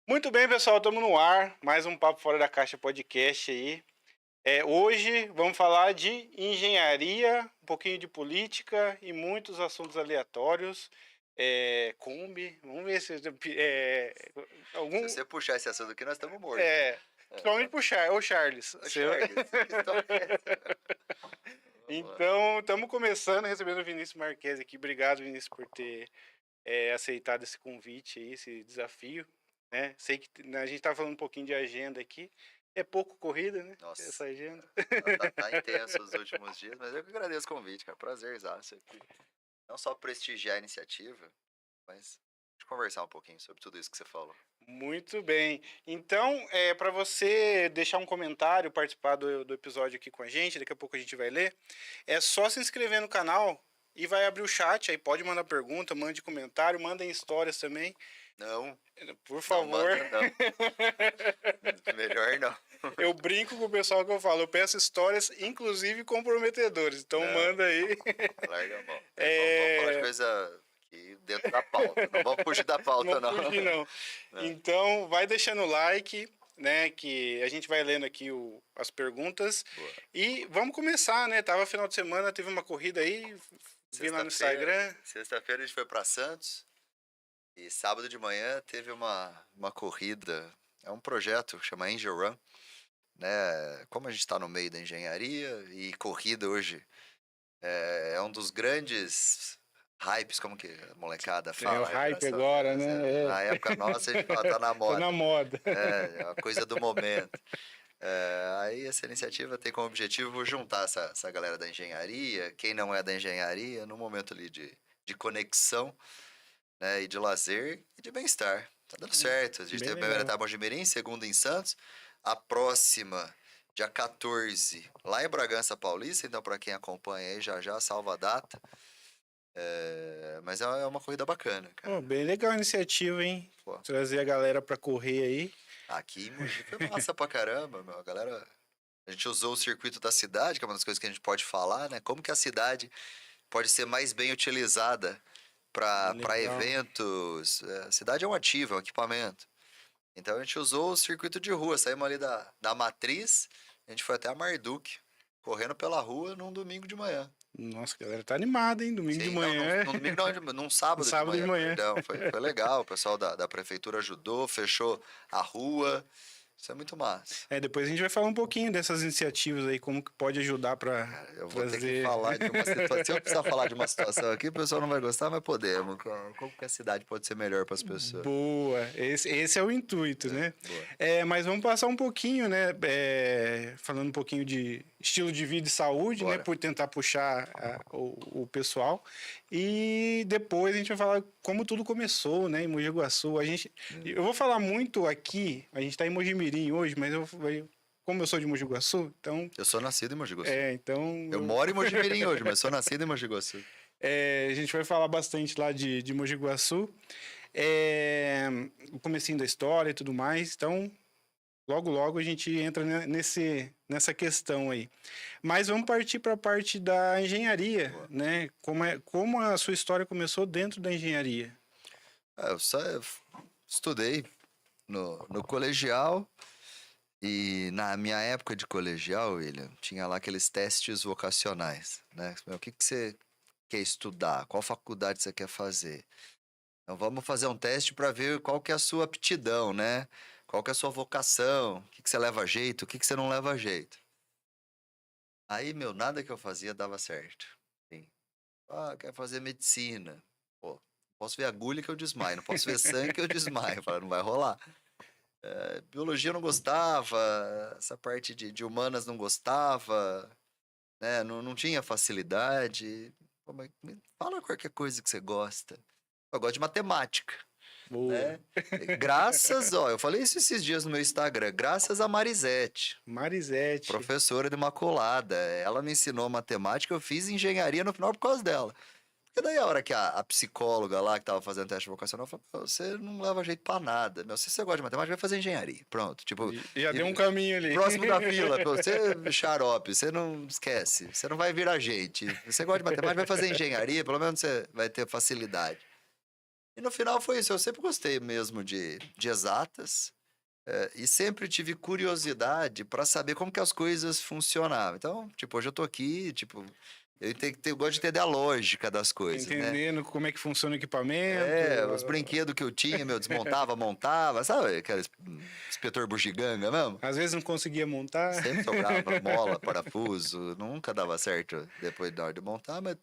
Muito bem, pessoal, estamos no ar. Mais um Papo Fora da Caixa podcast aí. Hoje vamos falar de engenharia, um pouquinho de política e muitos assuntos aleatórios. Kombi, vamos ver se Se algum. você puxar esse assunto aqui, nós estamos mortos. É, Principalmente pro Ô Charles. Ô, Charles, que história é essa? Vamos lá. Então, estamos começando recebendo o Vinícius Marques aqui. Obrigado, Vinícius, por ter aceitado esse convite aí, esse desafio, né? Sei que a gente tá falando um pouquinho de agenda aqui. É pouco corrida, né? Essa Nossa, agenda. tá intenso os últimos dias, mas eu que agradeço o convite, cara. Prazerzaço aqui. Não só prestigiar a iniciativa, mas de conversar um pouquinho sobre tudo isso que você falou. Muito bem. Então, para você deixar um comentário, participar do episódio aqui com a gente, daqui a pouco a gente vai ler, é só se inscrever no canal e vai abrir o chat, aí pode mandar pergunta, mande comentário, mandem histórias também. Não, Por não favor. manda não. Melhor não. Eu brinco com o pessoal que eu falo, eu peço histórias, inclusive comprometedoras. Então Não. manda aí. Larga a mão. Vamos falar de coisa aqui dentro da pauta. Não vamos fugir da pauta, não. Fugir, não. Então, vai deixando o like, né? Que a gente vai lendo aqui as perguntas. Boa. E vamos começar, né? Tava final de semana, teve uma corrida aí. Vi lá no Instagram. Sexta-feira a gente foi para Santos. E sábado de manhã teve uma corrida. É um projeto que chama Angel Run. Né? Como a gente está no meio da engenharia e corrida hoje é um dos grandes hypes, como que a molecada fala. É o hype agora, né? Na época nossa a gente fala, tá na moda. Tá na moda. É uma coisa do momento. Aí essa iniciativa tem como objetivo juntar essa galera da engenharia, quem não é da engenharia, num momento ali de conexão, né, e de lazer e de bem-estar. Tá dando certo. A gente teve a primeira etapa em Mojimirim, segunda em Santos. A próxima, dia 14, lá em Bragança Paulista. Então, para quem acompanha aí, já salva a data. Mas é uma corrida bacana, cara. Bem legal a iniciativa, hein? Pô. Trazer a galera para correr aí. Aqui em Mogi foi massa pra caramba, meu. A galera... A gente usou o circuito da cidade, que é uma das coisas que a gente pode falar, né? Como que a cidade pode ser mais bem utilizada para eventos. A cidade é um ativo, é um equipamento. Então a gente usou o circuito de rua, saímos ali da Matriz, a gente foi até a Marduk, correndo pela rua num domingo de manhã. Nossa, a galera tá animada, hein? Domingo de manhã. Não, domingo não, num sábado, de manhã. Perdão. Foi legal, o pessoal da prefeitura ajudou, fechou a rua. Isso é muito massa. Depois a gente vai falar um pouquinho dessas iniciativas aí, como que pode ajudar para eu vou ter que falar de uma situação. Se eu precisar falar de uma situação aqui, o pessoal não vai gostar, mas podemos. Como que a cidade pode ser melhor para as pessoas? Boa, esse é o intuito, né? Boa. Mas vamos passar um pouquinho, né? Falando um pouquinho de estilo de vida e saúde, Bora. né? Por tentar puxar o pessoal. E depois a gente vai falar como tudo começou, né? Em Mogi Guaçu. Eu vou falar muito aqui, a gente está em Mojimirim hoje, mas como eu sou de Mogi Guaçu, então... Eu sou nascido em Mogi Guaçu. Então... Eu moro em Mojimirim hoje, mas sou nascido em Mogi Guaçu. A gente vai falar bastante lá de Mogi Guaçu. O comecinho da história e tudo mais. Então, logo a gente entra nessa questão aí. Mas vamos partir para a parte da engenharia, né? Como a sua história começou dentro da engenharia? Eu estudei no colegial e na minha época de colegial, William, tinha lá aqueles testes vocacionais, né? O que você quer estudar? Qual faculdade você quer fazer? Então vamos fazer um teste para ver qual que é a sua aptidão, né? Qual que é a sua vocação? O que você leva jeito? O que você não leva jeito? Aí, nada que eu fazia dava certo. Sim. Quero fazer medicina. Pô, posso ver agulha que eu desmaio, não posso ver sangue que eu desmaio. Eu falei, não vai rolar. Biologia eu não gostava, essa parte de humanas não gostava, né? Não tinha facilidade. Pô, mas fala qualquer coisa que você gosta. Eu gosto de matemática. Né? Eu falei isso esses dias no meu Instagram, graças a Marisete, professora de Imaculada. Ela me ensinou matemática, eu fiz engenharia no final por causa dela. Porque daí a hora que a psicóloga lá que tava fazendo teste vocacional falou, você não leva jeito pra nada. Se você gosta de matemática, vai fazer engenharia. Pronto. Tipo, já deu um caminho ali. Próximo da fila. Você xarope, você não esquece. Você não vai virar gente. Se você gosta de matemática, vai fazer engenharia, pelo menos você vai ter facilidade. E no final foi isso, eu sempre gostei mesmo de exatas, e sempre tive curiosidade para saber como que as coisas funcionavam. Então, tipo, hoje eu tô aqui, tipo, eu gosto de entender a lógica das coisas, né? Entendendo como é que funciona o equipamento. É, os brinquedos que eu tinha, meu, desmontava, montava, sabe? Aquele inspetor bugiganga mesmo? Às vezes não conseguia montar. Sempre sobrava mola, parafuso, nunca dava certo depois da hora de montar, mas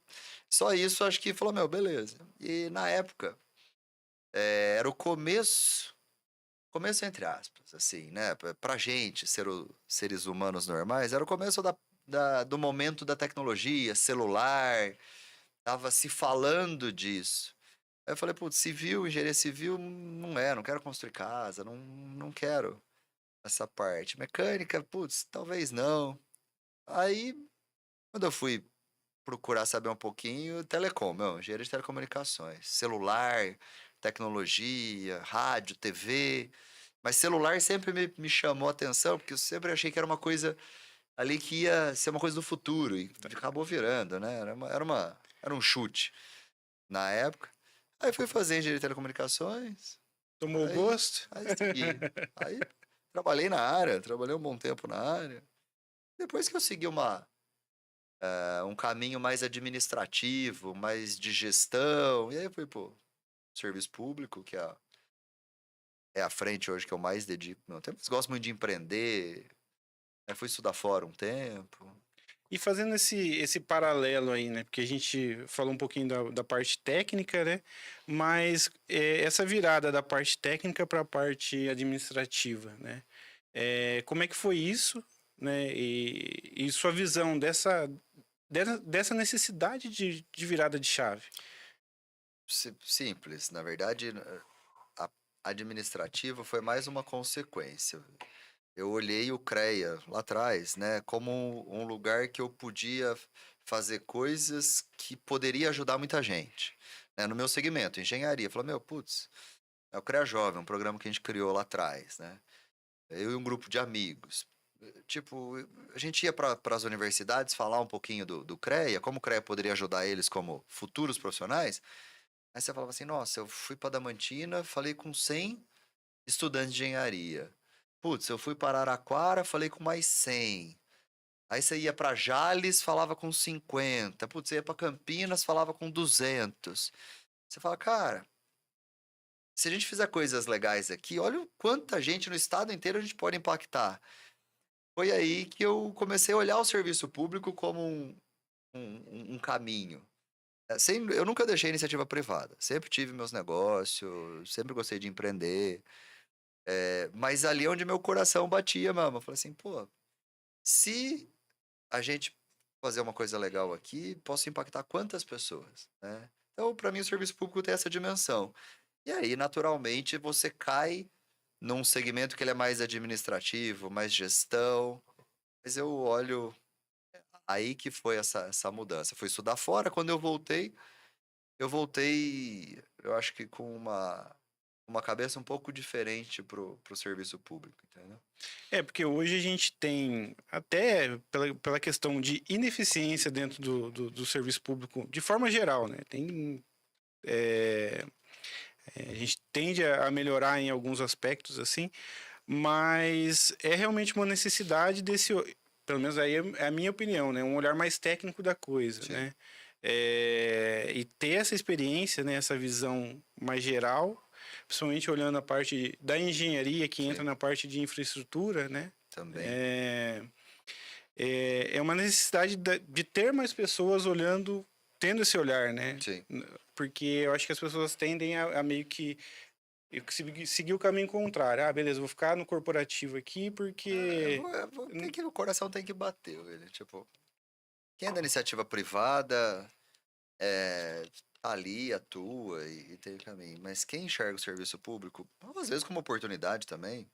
só isso acho que falou, meu, beleza. E na época, era o começo entre aspas, assim, né? Pra gente, seres humanos normais, era o começo do momento da tecnologia, celular, tava se falando disso. Aí eu falei, putz, civil, engenharia civil, não quero construir casa, não quero essa parte. Mecânica, putz, talvez não. Aí, quando eu fui procurar saber um pouquinho, telecom, meu, engenharia de telecomunicações, celular, tecnologia, rádio, TV. Mas celular sempre me chamou a atenção, porque eu sempre achei que era uma coisa ali que ia ser uma coisa do futuro, e acabou virando, né? Era um chute na época. Aí fui fazer engenharia de telecomunicações, Tomou aí, gosto? aí segui. Aí trabalhei na área, trabalhei um bom tempo na área. Depois que eu segui um caminho mais administrativo, mais de gestão, e aí eu fui pro serviço público, que é a frente hoje que eu mais dedico meu tempo. Mas gosto muito de empreender, aí fui estudar fora um tempo. E fazendo esse paralelo aí, né? Porque a gente falou um pouquinho da parte técnica, né? Mas essa virada da parte técnica para a parte administrativa, né? Como é que foi isso, né? E sua visão dessa necessidade de virada de chave? Simples, na verdade, a administrativa foi mais uma consequência. Eu olhei o CREA lá atrás, né, como um lugar que eu podia fazer coisas que poderia ajudar muita gente, né, no meu segmento, engenharia. Falei, meu, putz, é o CREA Jovem, um programa que a gente criou lá atrás, né? Eu e um grupo de amigos. Tipo, a gente ia para as universidades falar um pouquinho do CREA, como o CREA poderia ajudar eles como futuros profissionais. Aí você falava assim, nossa, eu fui para Damantina, falei com 100 estudantes de engenharia. Putz, eu fui para Araraquara, falei com mais 100. Aí você ia para Jales, falava com 50. Putz, você ia para Campinas, falava com 200. Você fala, cara, se a gente fizer coisas legais aqui, olha o quanta gente no estado inteiro a gente pode impactar. Foi aí que eu comecei a olhar o serviço público como um caminho. Eu nunca deixei iniciativa privada. Sempre tive meus negócios, sempre gostei de empreender. Mas ali é onde meu coração batia, mano. Eu falei assim, pô, se a gente fazer uma coisa legal aqui, posso impactar quantas pessoas, né? Então, para mim, o serviço público tem essa dimensão. E aí, naturalmente, você cai num segmento que ele é mais administrativo, mais gestão. Mas eu olho aí que foi essa mudança. Fui estudar fora, quando eu voltei, eu acho que com uma cabeça um pouco diferente pro serviço público, entendeu? Porque hoje a gente tem, até pela questão de ineficiência dentro do serviço público, de forma geral, né? A gente tende a melhorar em alguns aspectos, assim, mas é realmente uma necessidade pelo menos aí é a minha opinião, né? Um olhar mais técnico da coisa, Sim, né? E ter essa experiência, né? Essa visão mais geral, principalmente olhando a parte da engenharia que entra sim, na parte de infraestrutura, né? também. É, é uma necessidade de ter mais pessoas olhando, tendo esse olhar, né? Sim. Porque eu acho que as pessoas tendem a meio que seguir o caminho contrário. Ah, beleza, vou ficar no corporativo aqui porque. Tem que, o coração tem que bater, velho. Tipo, quem é da iniciativa privada, tá ali, atua e tem caminho. Mas quem enxerga o serviço público, às vezes como oportunidade também,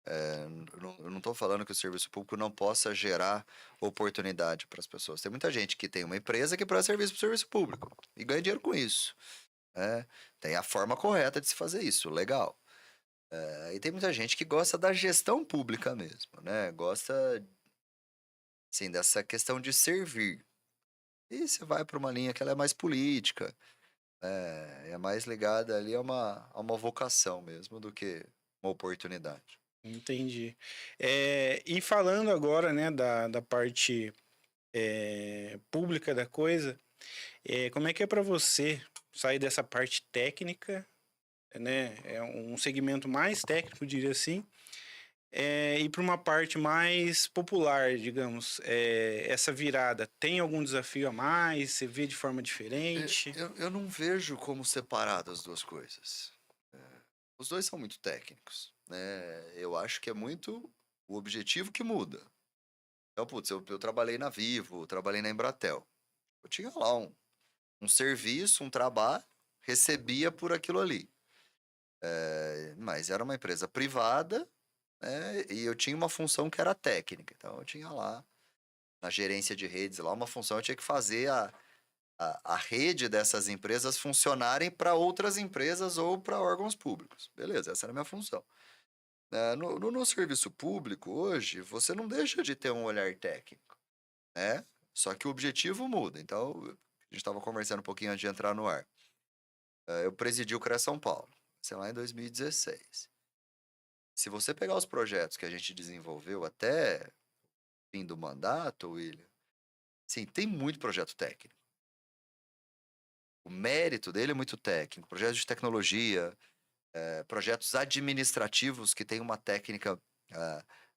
eu não tô falando que o serviço público não possa gerar oportunidade para as pessoas. Tem muita gente que tem uma empresa que presta serviço para o serviço público e ganha dinheiro com isso. Né? Tem a forma correta de se fazer isso, legal. E tem muita gente que gosta da gestão pública mesmo, né? Gosta, assim, dessa questão de servir. E você vai para uma linha que ela é mais política. É mais ligada ali a uma vocação mesmo do que uma oportunidade. Entendi. E falando agora, né, da parte pública da coisa, como é que é para você sair dessa parte técnica, né? É um segmento mais técnico, diria assim, ir para uma parte mais popular, digamos. Essa virada tem algum desafio a mais? Você vê de forma diferente? Eu não vejo como separado as duas coisas. Os dois são muito técnicos, né? Eu acho que é muito o objetivo que muda. Então, putz, eu trabalhei na Vivo, trabalhei na Embratel. Eu tinha lá um serviço, um trabalho, recebia por aquilo ali. Mas era uma empresa privada, né? E eu tinha uma função que era técnica. Então, eu tinha lá, na gerência de redes, lá uma função, eu tinha que fazer a rede dessas empresas funcionarem para outras empresas ou para órgãos públicos. Beleza, essa era a minha função. No serviço público, hoje, você não deixa de ter um olhar técnico, né? Só que o objetivo muda. Então, a gente estava conversando um pouquinho antes de entrar no ar. Eu presidi o CREA São Paulo, sei lá, em 2016. Se você pegar os projetos que a gente desenvolveu até o fim do mandato, William, sim, tem muito projeto técnico. O mérito dele é muito técnico. Projetos de tecnologia, projetos administrativos que tem uma técnica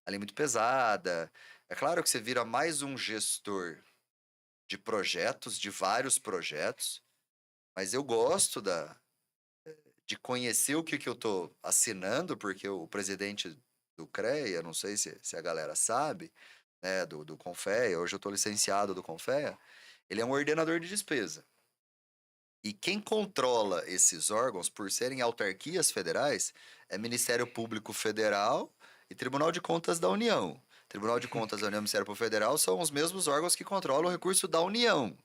ali muito pesada. É claro que você vira mais um gestor de projetos, de vários projetos, mas eu gosto de conhecer o que eu estou assinando, porque o presidente do CREA, não sei se a galera sabe, né, do Confea, hoje eu estou licenciado do Confea, ele é um ordenador de despesa. E quem controla esses órgãos, por serem autarquias federais, é Ministério Público Federal e Tribunal de Contas da União. Tribunal de Contas da União e Ministério Público Federal são os mesmos órgãos que controlam o recurso da União,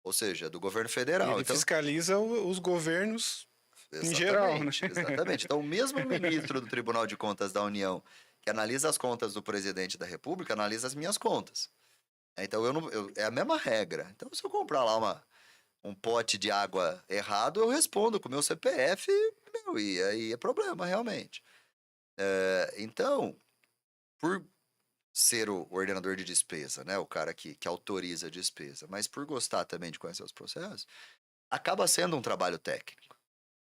ou seja, do governo federal. Ele Então, fiscaliza os governos em geral, né? exatamente, exatamente. Então, o mesmo ministro do Tribunal de Contas da União, que analisa as contas do presidente da República, analisa as minhas contas. Então, é a mesma regra. Então, se eu comprar lá um pote de água errado, eu respondo com o meu CPF, meu, e aí é problema, realmente. Então, por ser o ordenador de despesa, né, o cara que autoriza a despesa, mas por gostar também de conhecer os processos, acaba sendo um trabalho técnico.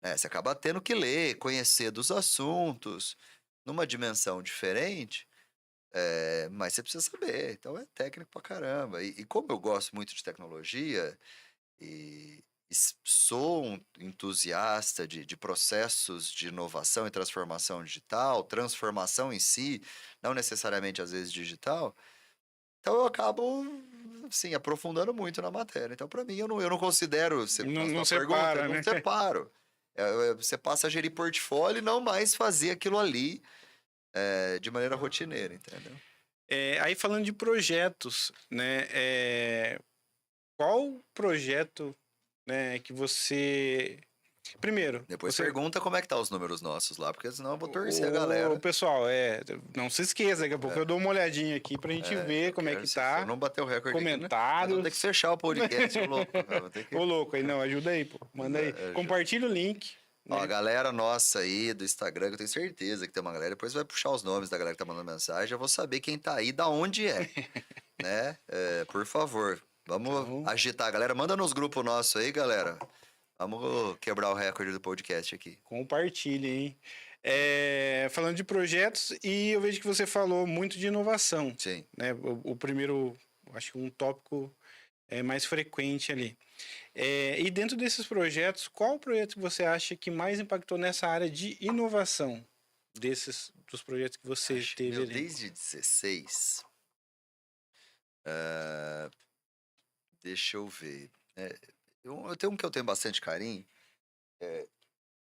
Né? Você acaba tendo que ler, conhecer dos assuntos, numa dimensão diferente, mas você precisa saber. Então, é técnico pra caramba. E como eu gosto muito de tecnologia, e sou um entusiasta de processos de inovação e transformação digital, transformação em si, não necessariamente às vezes digital, então eu acabo, assim, aprofundando muito na matéria. Então, para mim, eu não considero, Não, na não sua pergunta, eu separa, não né? separo. Você passa a gerir portfólio e não mais fazer aquilo ali de maneira rotineira, entendeu? Aí falando de projetos, né? Qual projeto, né, que você... Primeiro, Depois pergunta como é que tá os números nossos lá, porque senão eu vou torcer a o galera. pessoal, não se esqueça, daqui a pouco eu dou uma olhadinha aqui pra gente ver Eu como é quero, que se for tá. não bater o recorde aqui, né? Nós vamos ter que Comentários. fechar o podcast, ô louco. Vamos ter que... Ô, louco, aí não, ajuda aí, pô. Manda aí. Ajuda. Compartilha o link, Ó, a né? galera nossa aí do Instagram, que eu tenho certeza que tem uma galera, depois vai puxar os nomes da galera que tá mandando mensagem, eu vou saber quem tá aí, da onde é, né? Por favor, vamos Então, agitar. Galera, manda nos grupos nossos aí, galera. Vamos quebrar o recorde do podcast aqui. compartilhe, hein? Falando de projetos, e eu vejo que você falou muito de inovação, Sim. né? O primeiro, acho que um tópico mais frequente ali. E dentro desses projetos, qual projeto que você acha que mais impactou nessa área de inovação dos projetos que você teve Meu, ali? desde 16, deixa eu ver. Eu tenho um que eu tenho bastante carinho, é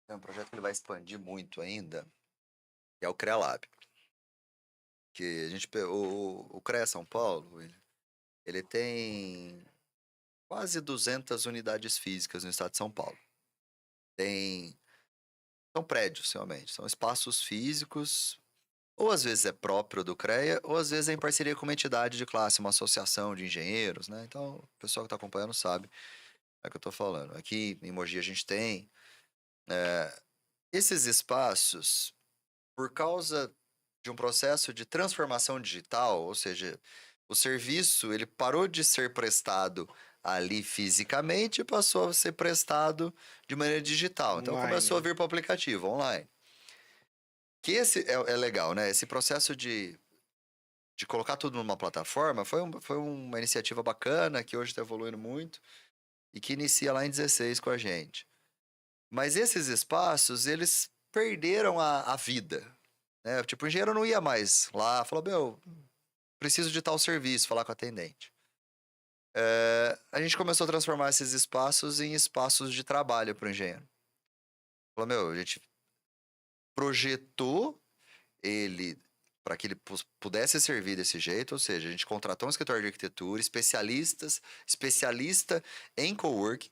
um projeto que ele vai expandir muito ainda, que é o CREALab. Que a gente, o CREA São Paulo, ele tem quase 200 unidades físicas no estado de São Paulo. São prédios, realmente, são espaços físicos, ou às vezes é próprio do CREA, ou às vezes é em parceria com uma entidade de classe, uma associação de engenheiros, né? Então, o pessoal que está acompanhando sabe. É o que eu tô falando. Aqui em Mogi a gente tem esses espaços, por causa de um processo de transformação digital, ou seja, o serviço ele parou de ser prestado ali fisicamente e passou a ser prestado de maneira digital. Então Online, começou a né? vir para o aplicativo online. Que esse é legal, né? Esse processo de colocar tudo numa plataforma foi uma iniciativa bacana que hoje está evoluindo muito e que inicia lá em 16 com a gente. Mas esses espaços, eles perderam a vida, né? Tipo, o engenheiro não ia mais lá, falou, meu, preciso de tal serviço, falar com a atendente. A gente começou a transformar esses espaços em espaços de trabalho para o engenheiro. Falou, meu, a gente projetou ele para que ele pudesse servir desse jeito, ou seja, a gente contratou um escritório de arquitetura, especialista em coworking,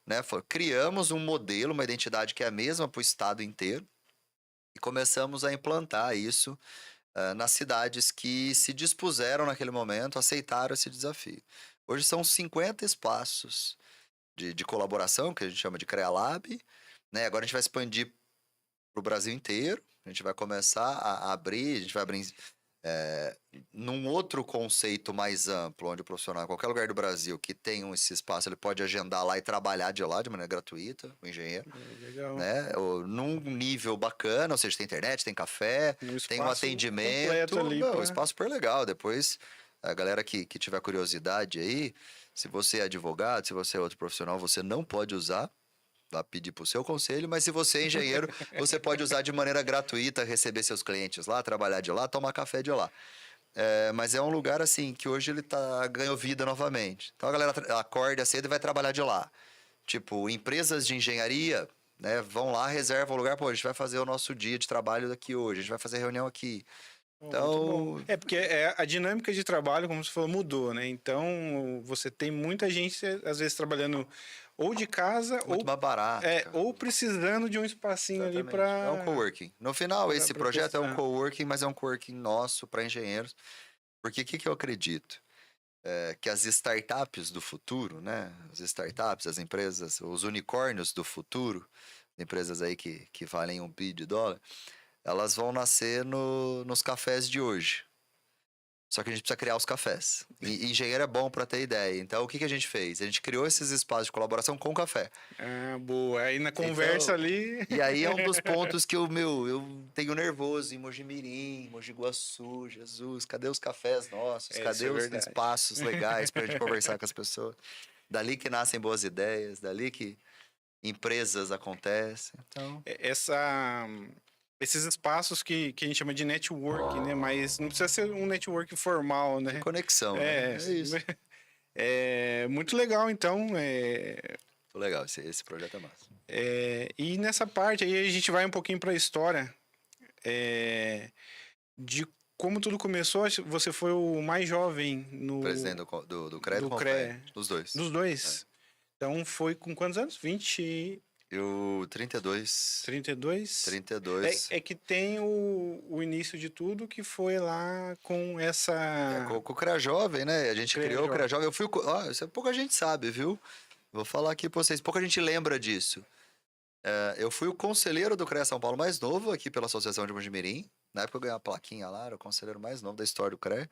né? Criamos um modelo, uma identidade que é a mesma para o estado inteiro e começamos a implantar isso nas cidades que se dispuseram naquele momento, aceitaram esse desafio. Hoje são 50 espaços de colaboração, que a gente chama de CreaLab, né? Agora a gente vai expandir para o Brasil inteiro. A gente vai começar a abrir, a gente vai abrir num outro conceito mais amplo, onde o profissional, em qualquer lugar do Brasil que tenha esse espaço, ele pode agendar lá e trabalhar de lá de maneira gratuita, o engenheiro, Legal. né? Num nível bacana, ou seja, tem internet, tem café, Um tem um espaço atendimento, completo ali meu, para... espaço super legal. Depois, a galera que tiver curiosidade aí, se você é advogado, se você é outro profissional, você não pode usar. Vai pedir para o seu conselho, mas se você é engenheiro, você pode usar de maneira gratuita, receber seus clientes lá, trabalhar de lá, tomar café de lá. Mas é um lugar assim que hoje ele ganhou vida novamente. Então a galera acorda cedo e vai trabalhar de lá. Tipo, empresas de engenharia, né, vão lá, reservam o lugar, pô, a gente vai fazer o nosso dia de trabalho daqui hoje, a gente vai fazer reunião aqui. Muito bom. Então, Porque a dinâmica de trabalho, como você falou, mudou, né? Então, você tem muita gente, às vezes, trabalhando ou de casa muito mais barato, cara. ou precisando de um espacinho ali Exatamente. É um para coworking. No final, esse projeto é um precisar. coworking, mas é um coworking nosso para engenheiros. Porque o que eu acredito? Que as startups do futuro, né? As startups, as empresas, os unicórnios do futuro, empresas aí que valem $1 bilhão, elas vão nascer nos cafés de hoje. Só que a gente precisa criar os cafés. E engenheiro é bom para ter ideia. Então, o que a gente fez? A gente criou esses espaços de colaboração com café. Ah, boa. Aí na conversa Então, ali. e aí é um dos pontos que eu tenho nervoso em Mojimirim, Mogi Guaçu, Jesus, cadê os cafés nossos? Isso Cadê é os verdade. espaços legais pra gente conversar com as pessoas? Dali que nascem boas ideias, dali que empresas acontecem. Então, Esses espaços que a gente chama de network, né? Mas não precisa ser um network formal, de né? conexão, né? É isso. É muito legal, então. Muito legal, esse projeto é massa. E nessa parte aí a gente vai um pouquinho para a história de como tudo começou. Você foi o mais jovem Presidente do CREA e do do CONFEA, CREA. dos dois. Dos dois. Então foi com quantos anos? 20, Eu, 32. 32? 32. É que tem o início de tudo que foi lá com essa. Com o CREA Jovem, né? A gente CREA criou o CREA Jovem. Jovem. Eu fui. Isso pouca gente sabe, viu? Vou falar aqui pra vocês. Pouca gente lembra disso. Eu fui o conselheiro do CREA São Paulo mais novo aqui pela Associação de Mojimirim. Na época eu ganhei uma plaquinha lá, era o conselheiro mais novo da história do CREA.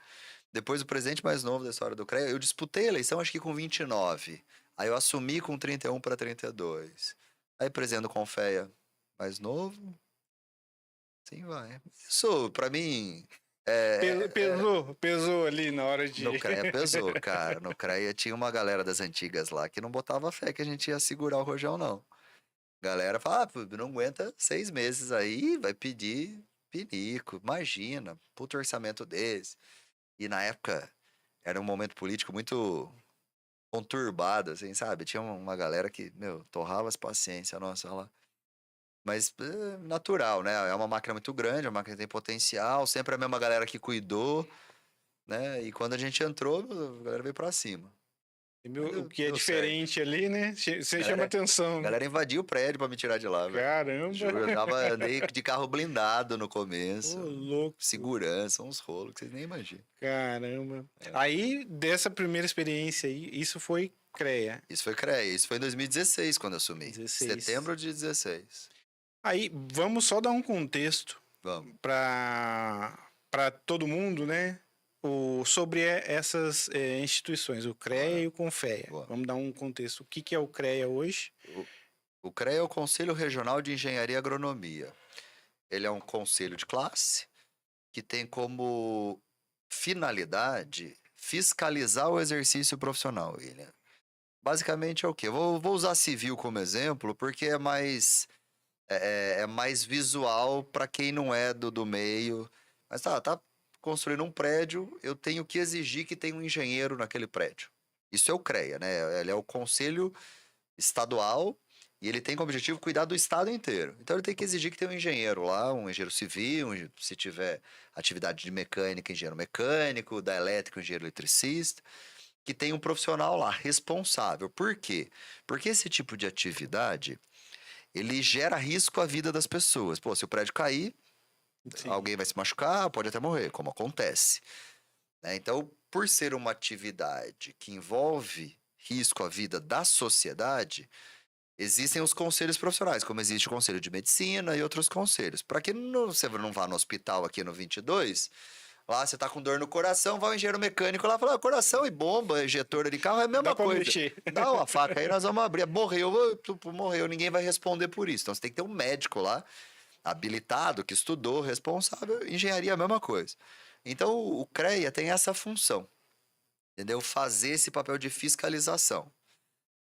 Depois o presidente mais novo da história do CREA. Eu disputei a eleição acho que com 29. Aí eu assumi com 31 para 32. Aí presidente do CONFEA mais novo. Sim, vai. Isso, pra mim. Pesou ali na hora de. No CREA pesou, cara. No CREA tinha uma galera das antigas lá que não botava fé que a gente ia segurar o rojão, não. Galera fala, pô, não aguenta 6 meses aí, vai pedir pinico. Imagina, puto orçamento desse. E na época era um momento político muito conturbado, assim, sabe? Tinha uma galera que, meu, torrava as paciências, nossa, lá. Mas natural, né? É uma máquina muito grande, uma máquina que tem potencial, sempre a mesma galera que cuidou, né? E quando a gente entrou, a galera veio pra cima. Mas O que é deu certo. diferente ali, né? Você chama A atenção. galera invadiu o prédio pra me tirar de lá, velho. Caramba! Juro, andei de carro blindado no Ô, começo. louco! Segurança, uns rolos que vocês nem imaginam. Caramba! Aí, dessa primeira experiência aí, isso foi CREA. Isso foi CREA. Isso foi em 2016, quando eu assumi. 16. Setembro de 16. Aí, vamos só dar um contexto Vamos. para todo mundo, né? Sobre essas instituições, o CREA e o CONFEA. Boa. Vamos dar um contexto. O que é o CREA hoje? O CREA é o Conselho Regional de Engenharia e Agronomia. Ele é um conselho de classe que tem como finalidade fiscalizar o exercício profissional, William. Basicamente é o quê? Vou usar civil como exemplo, porque é mais visual para quem não é do meio. Mas tá construindo um prédio, eu tenho que exigir que tenha um engenheiro naquele prédio. Isso é o CREA, né? Ele é o Conselho Estadual e ele tem como objetivo cuidar do estado inteiro. Então ele tem que exigir que tenha um engenheiro lá, um engenheiro civil, se tiver atividade de mecânica, engenheiro mecânico, da elétrica, engenheiro eletricista, que tenha um profissional lá responsável. Por quê? Porque esse tipo de atividade, ele gera risco à vida das pessoas. Pô, se o prédio cair, Sim. alguém vai se machucar, pode até morrer, como acontece. Né? Então, por ser uma atividade que envolve risco à vida da sociedade, existem os conselhos profissionais, como existe o Conselho de Medicina e outros conselhos. Para que você não vá no hospital aqui no 22, lá você tá com dor no coração, vai o engenheiro mecânico lá e fala, coração e bomba, injetor de carro é a mesma Dá pra coisa. mexer. Dá uma faca aí, nós vamos abrir. Morreu, ninguém vai responder por isso. Então você tem que ter um médico lá, habilitado, que estudou, responsável. Engenharia é a mesma coisa. Então o CREA tem essa função, entendeu? Fazer esse papel de fiscalização.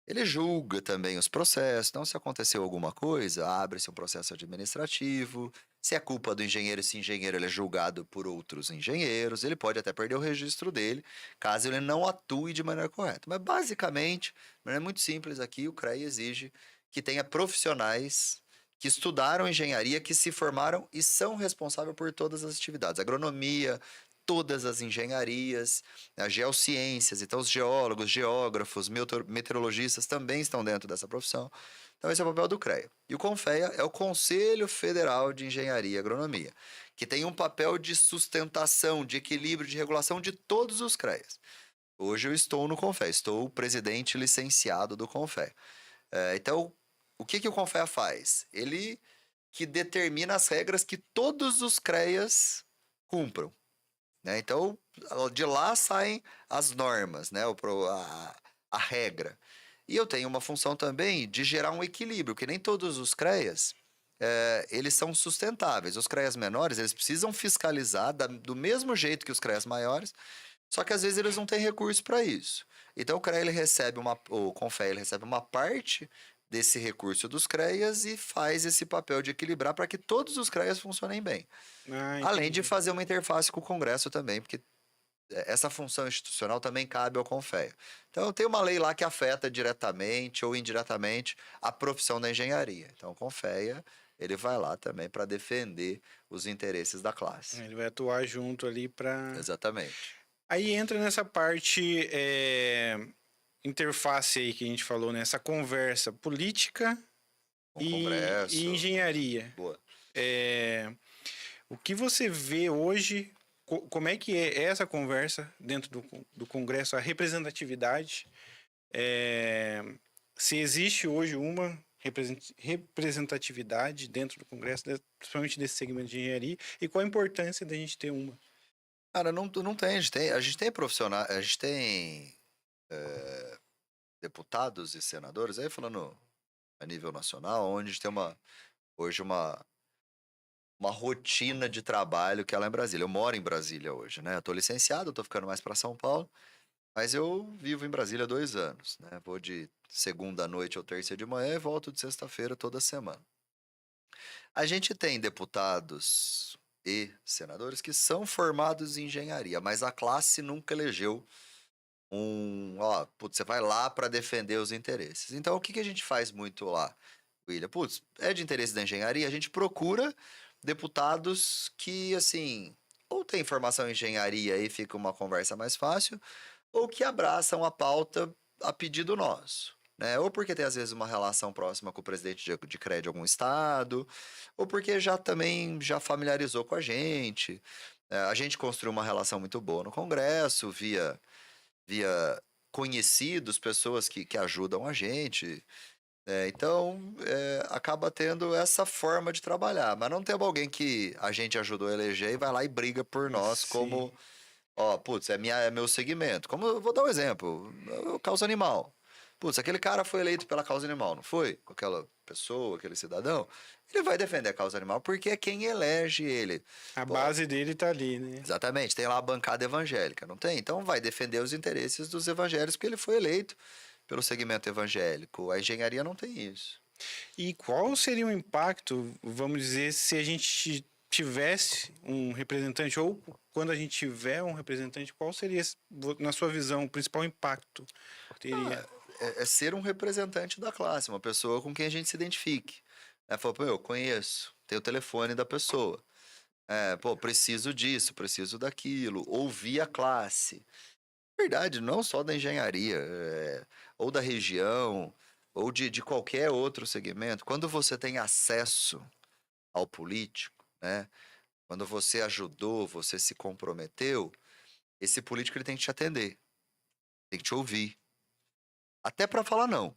Ele julga também os processos. Então, se aconteceu alguma coisa, abre-se um processo administrativo. Se é culpa do engenheiro, esse engenheiro ele é julgado por outros engenheiros. Ele pode até perder o registro dele, caso ele não atue de maneira correta. Mas, basicamente, de maneira muito simples aqui, o CREA exige que tenha profissionais que estudaram engenharia, que se formaram e são responsáveis por todas as atividades. Agronomia, todas as engenharias, as geociências, então os geólogos, geógrafos, meteorologistas também estão dentro dessa profissão. Então esse é o papel do CREA. E o CONFEA é o Conselho Federal de Engenharia e Agronomia, que tem um papel de sustentação, de equilíbrio, de regulação de todos os CREAs. Hoje eu estou no CONFEA, estou presidente licenciado do CONFEA. Então, o que o CONFEA faz? Ele que determina as regras que todos os CREAs cumpram. Né? Então, de lá saem as normas, né? A regra. E eu tenho uma função também de gerar um equilíbrio, que nem todos os CREAs, eles são sustentáveis. Os CREAs menores, eles precisam fiscalizar do mesmo jeito que os CREAs maiores, só que às vezes eles não têm recurso para isso. Então, o CREA, o CONFEA, ele recebe uma parte desse recurso dos CREAs e faz esse papel de equilibrar para que todos os CREAs funcionem bem. Além de fazer uma interface com o Congresso também, porque essa função institucional também cabe ao CONFEA. Então, tem uma lei lá que afeta diretamente ou indiretamente a profissão da engenharia. Então, o CONFEA, ele vai lá também para defender os interesses da classe. Ele vai atuar junto ali para... Exatamente. Aí entra nessa parte interface aí que a gente falou, nessa conversa política Congresso. e engenharia. Boa. O que você vê hoje, como é que é essa conversa dentro do Congresso, a representatividade? Se existe hoje uma representatividade dentro do Congresso, principalmente desse segmento de engenharia, e qual a importância da gente ter uma? Cara, não tem. A gente tem profissionais, a gente tem deputados e senadores, aí falando a nível nacional, onde a gente tem hoje uma rotina de trabalho que ela é em Brasília. Eu moro em Brasília hoje, né? Eu tô licenciado, eu tô ficando mais para São Paulo, mas eu vivo em Brasília há 2 anos, né? Vou de segunda à noite ou terça de manhã e volto de sexta-feira toda semana. A gente tem deputados e senadores que são formados em engenharia, mas a classe nunca elegeu você vai lá para defender os interesses. Então, o que a gente faz muito lá, William? É de interesse da engenharia, a gente procura deputados que, assim, ou tem formação em engenharia e fica uma conversa mais fácil, ou que abraçam a pauta a pedido nosso. Né? Ou porque tem, às vezes, uma relação próxima com o presidente de CREA de algum estado, ou porque já familiarizou com a gente. A gente construiu uma relação muito boa no Congresso, via conhecidos, pessoas que ajudam a gente. Então, acaba tendo essa forma de trabalhar. Mas não tem alguém que a gente ajudou a eleger e vai lá e briga por nós Sim. como... Ó, putz, é meu segmento. Como eu vou dar um exemplo. Causa animal. Putz, aquele cara foi eleito pela causa animal, não foi? Com aquela pessoa, aquele cidadão. Ele vai defender a causa animal porque é quem elege ele. A Pô, base dele tá ali, né? exatamente, tem lá a bancada evangélica, não tem? Então vai defender os interesses dos evangélicos porque ele foi eleito pelo segmento evangélico. A engenharia não tem isso. E qual seria o impacto, vamos dizer, se a gente tivesse um representante, ou quando a gente tiver um representante, qual seria, na sua visão, o principal impacto que teria? É ser um representante da classe, uma pessoa com quem a gente se identifique. Fala, pô, eu conheço, tenho o telefone da pessoa. Pô, preciso disso, preciso daquilo. Ouvir a classe. Verdade, não só da engenharia, ou da região, ou de qualquer outro segmento. Quando você tem acesso ao político, né? Quando você ajudou, você se comprometeu, esse político ele tem que te atender, tem que te ouvir. Até para falar não.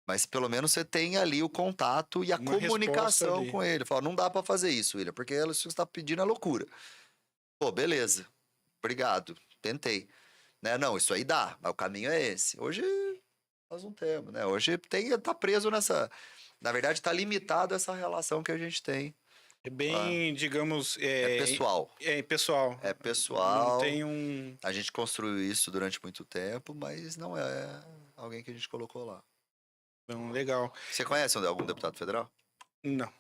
Mas pelo menos você tem ali o contato e a Uma comunicação resposta com ele. Fala, não dá para fazer isso, William, porque você está pedindo é loucura. Pô, beleza. Obrigado. Tentei. Né? Não, isso aí dá, mas o caminho é esse. Hoje nós não temos, né? Hoje tá preso nessa... Na verdade, tá limitado essa relação que a gente tem. É bem, digamos... É pessoal. É pessoal. É pessoal. Não tem um... A gente construiu isso durante muito tempo, mas não é alguém que a gente colocou lá. Não, legal. Você conhece algum deputado federal? Não,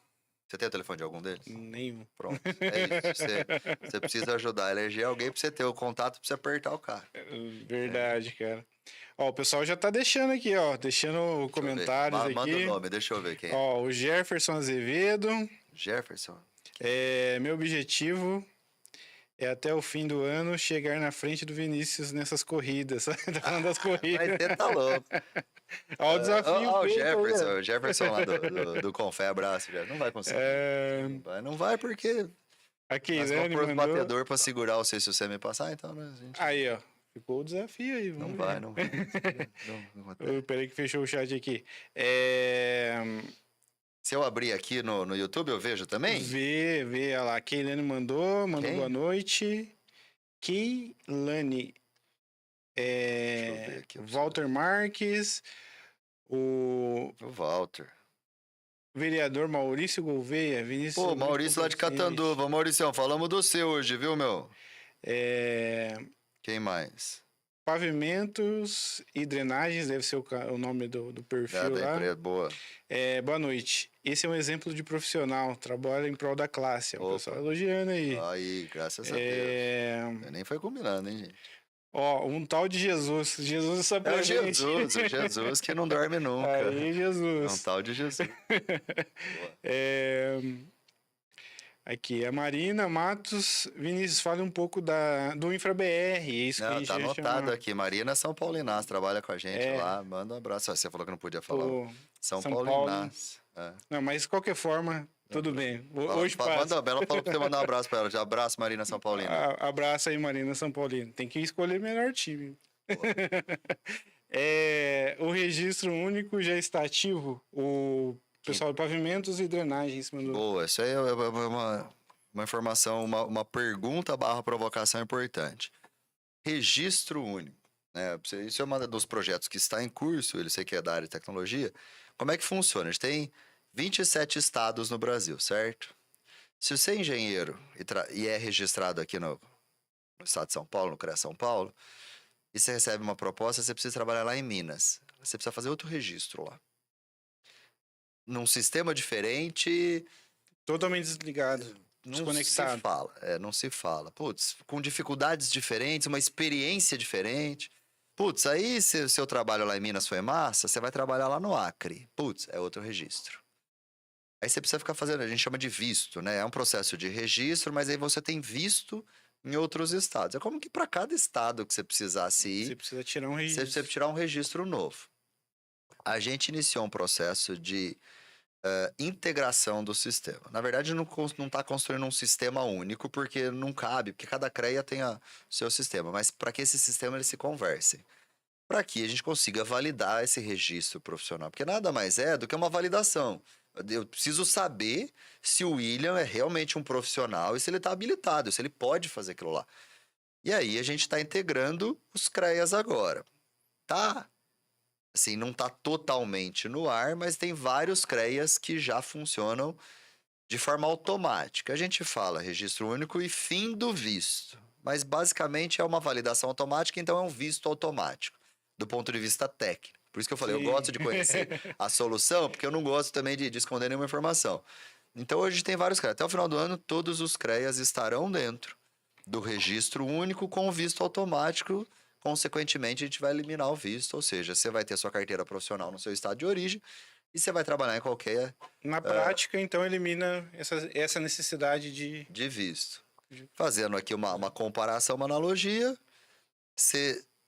Você tem o telefone de algum deles? nenhum. Pronto, é isso. Você precisa ajudar a eleger alguém pra você ter o contato, pra você apertar o cara. Verdade, cara. Ó, o pessoal já tá deixando aqui, ó. Deixando comentários aqui. Manda o nome, deixa eu ver quem é. Ó, o Jefferson Azevedo. Jefferson. Meu objetivo é até o fim do ano chegar na frente do Vinícius nessas corridas. Tá falando das corridas. Mas você tá louco. Ó, o desafio. Ó, o feito aí, ó. Jefferson lá do Confé, abraço. Não vai conseguir. Não vai porque Aqui, nós né? vamos Ele pôr os mandou. batedor pra segurar você se você me passar, então, né? A gente... Aí, ó. Ficou o desafio aí. Não Vamos vai, ver. não vai. Não. Peraí que fechou o chat aqui. Se eu abrir aqui no YouTube, eu vejo também? Vê, olha lá. Keilane mandou Quem? boa noite. Keilane. Deixa eu ver aqui. Walter Marques. O O Walter. vereador Maurício Gouveia. Vinícius Pô, Maurício lá de Catanduva. Mauricião, falamos do seu hoje, viu, meu? Quem mais? Pavimentos e drenagens, deve ser o nome do perfil Da lá. empresa, boa. Boa noite. Esse é um exemplo de profissional, trabalha em prol da classe. O Opa. pessoal elogiando aí. Aí, graças a Deus. Nem foi combinando, hein, gente? Ó, um tal de Jesus. Jesus está É o presente. Jesus que não dorme nunca. Aí, Jesus. É um tal de Jesus. Aqui, a Marina Matos. Vinícius, fale um pouco do InfraBR. É isso que a Não, gente tá ia anotado chamar. aqui. Marina São Paulinas, trabalha com a gente lá. Manda um abraço. Você falou que não podia falar. Pô, São Paulo. Paulinas. Não, mas de qualquer forma, tudo bem. Hoje passa. Ela falou pra você mandar um abraço pra ela. Já abraço, Marina São Paulina. Abraço aí, Marina São Paulino. Tem que escolher o melhor time. O registro único já está ativo. O pessoal de pavimentos e drenagens mandou. Boa, isso aí é uma informação, uma pergunta / provocação importante. Registro único. Né? Isso é um dos projetos que está em curso, ele sei que é da área de tecnologia. Como é que funciona? A gente tem 27 estados no Brasil, certo? Se você é engenheiro e é registrado aqui no estado de São Paulo, no CREA São Paulo, e você recebe uma proposta, você precisa trabalhar lá em Minas. Você precisa fazer outro registro lá. Num sistema diferente... Totalmente desligado. Desconectado. Não se fala. Não se fala. Putz, com dificuldades diferentes, uma experiência diferente. Putz, aí se o seu trabalho lá em Minas foi massa, você vai trabalhar lá no Acre. Putz, é outro registro. Aí você precisa ficar fazendo, a gente chama de visto, né? É um processo de registro, mas aí você tem visto em outros estados. É como que para cada estado que você precisasse ir, Você precisa tirar um registro. você precisa tirar um registro novo. A gente iniciou um processo de integração do sistema. Na verdade, não está construindo um sistema único, porque não cabe, porque cada CREA tem o seu sistema, mas para que esse sistema eles se conversem. Para que a gente consiga validar esse registro profissional, porque nada mais é do que uma validação. Eu preciso saber se o William é realmente um profissional e se ele está habilitado, se ele pode fazer aquilo lá. E aí a gente está integrando os CREAs agora. Tá, assim, não está totalmente no ar, mas tem vários CREAs que já funcionam de forma automática. A gente fala registro único e fim do visto, mas basicamente é uma validação automática, então é um visto automático, do ponto de vista técnico. Por isso que eu falei, Sim. eu gosto de conhecer a solução, porque eu não gosto também de esconder nenhuma informação. Então hoje tem vários CREAs. Até o final do ano, todos os CREAs estarão dentro do registro único com o visto automático. Consequentemente, a gente vai eliminar o visto, ou seja, você vai ter sua carteira profissional no seu estado de origem e você vai trabalhar em qualquer Na prática, então, elimina essa necessidade de visto. Fazendo aqui uma comparação, uma analogia,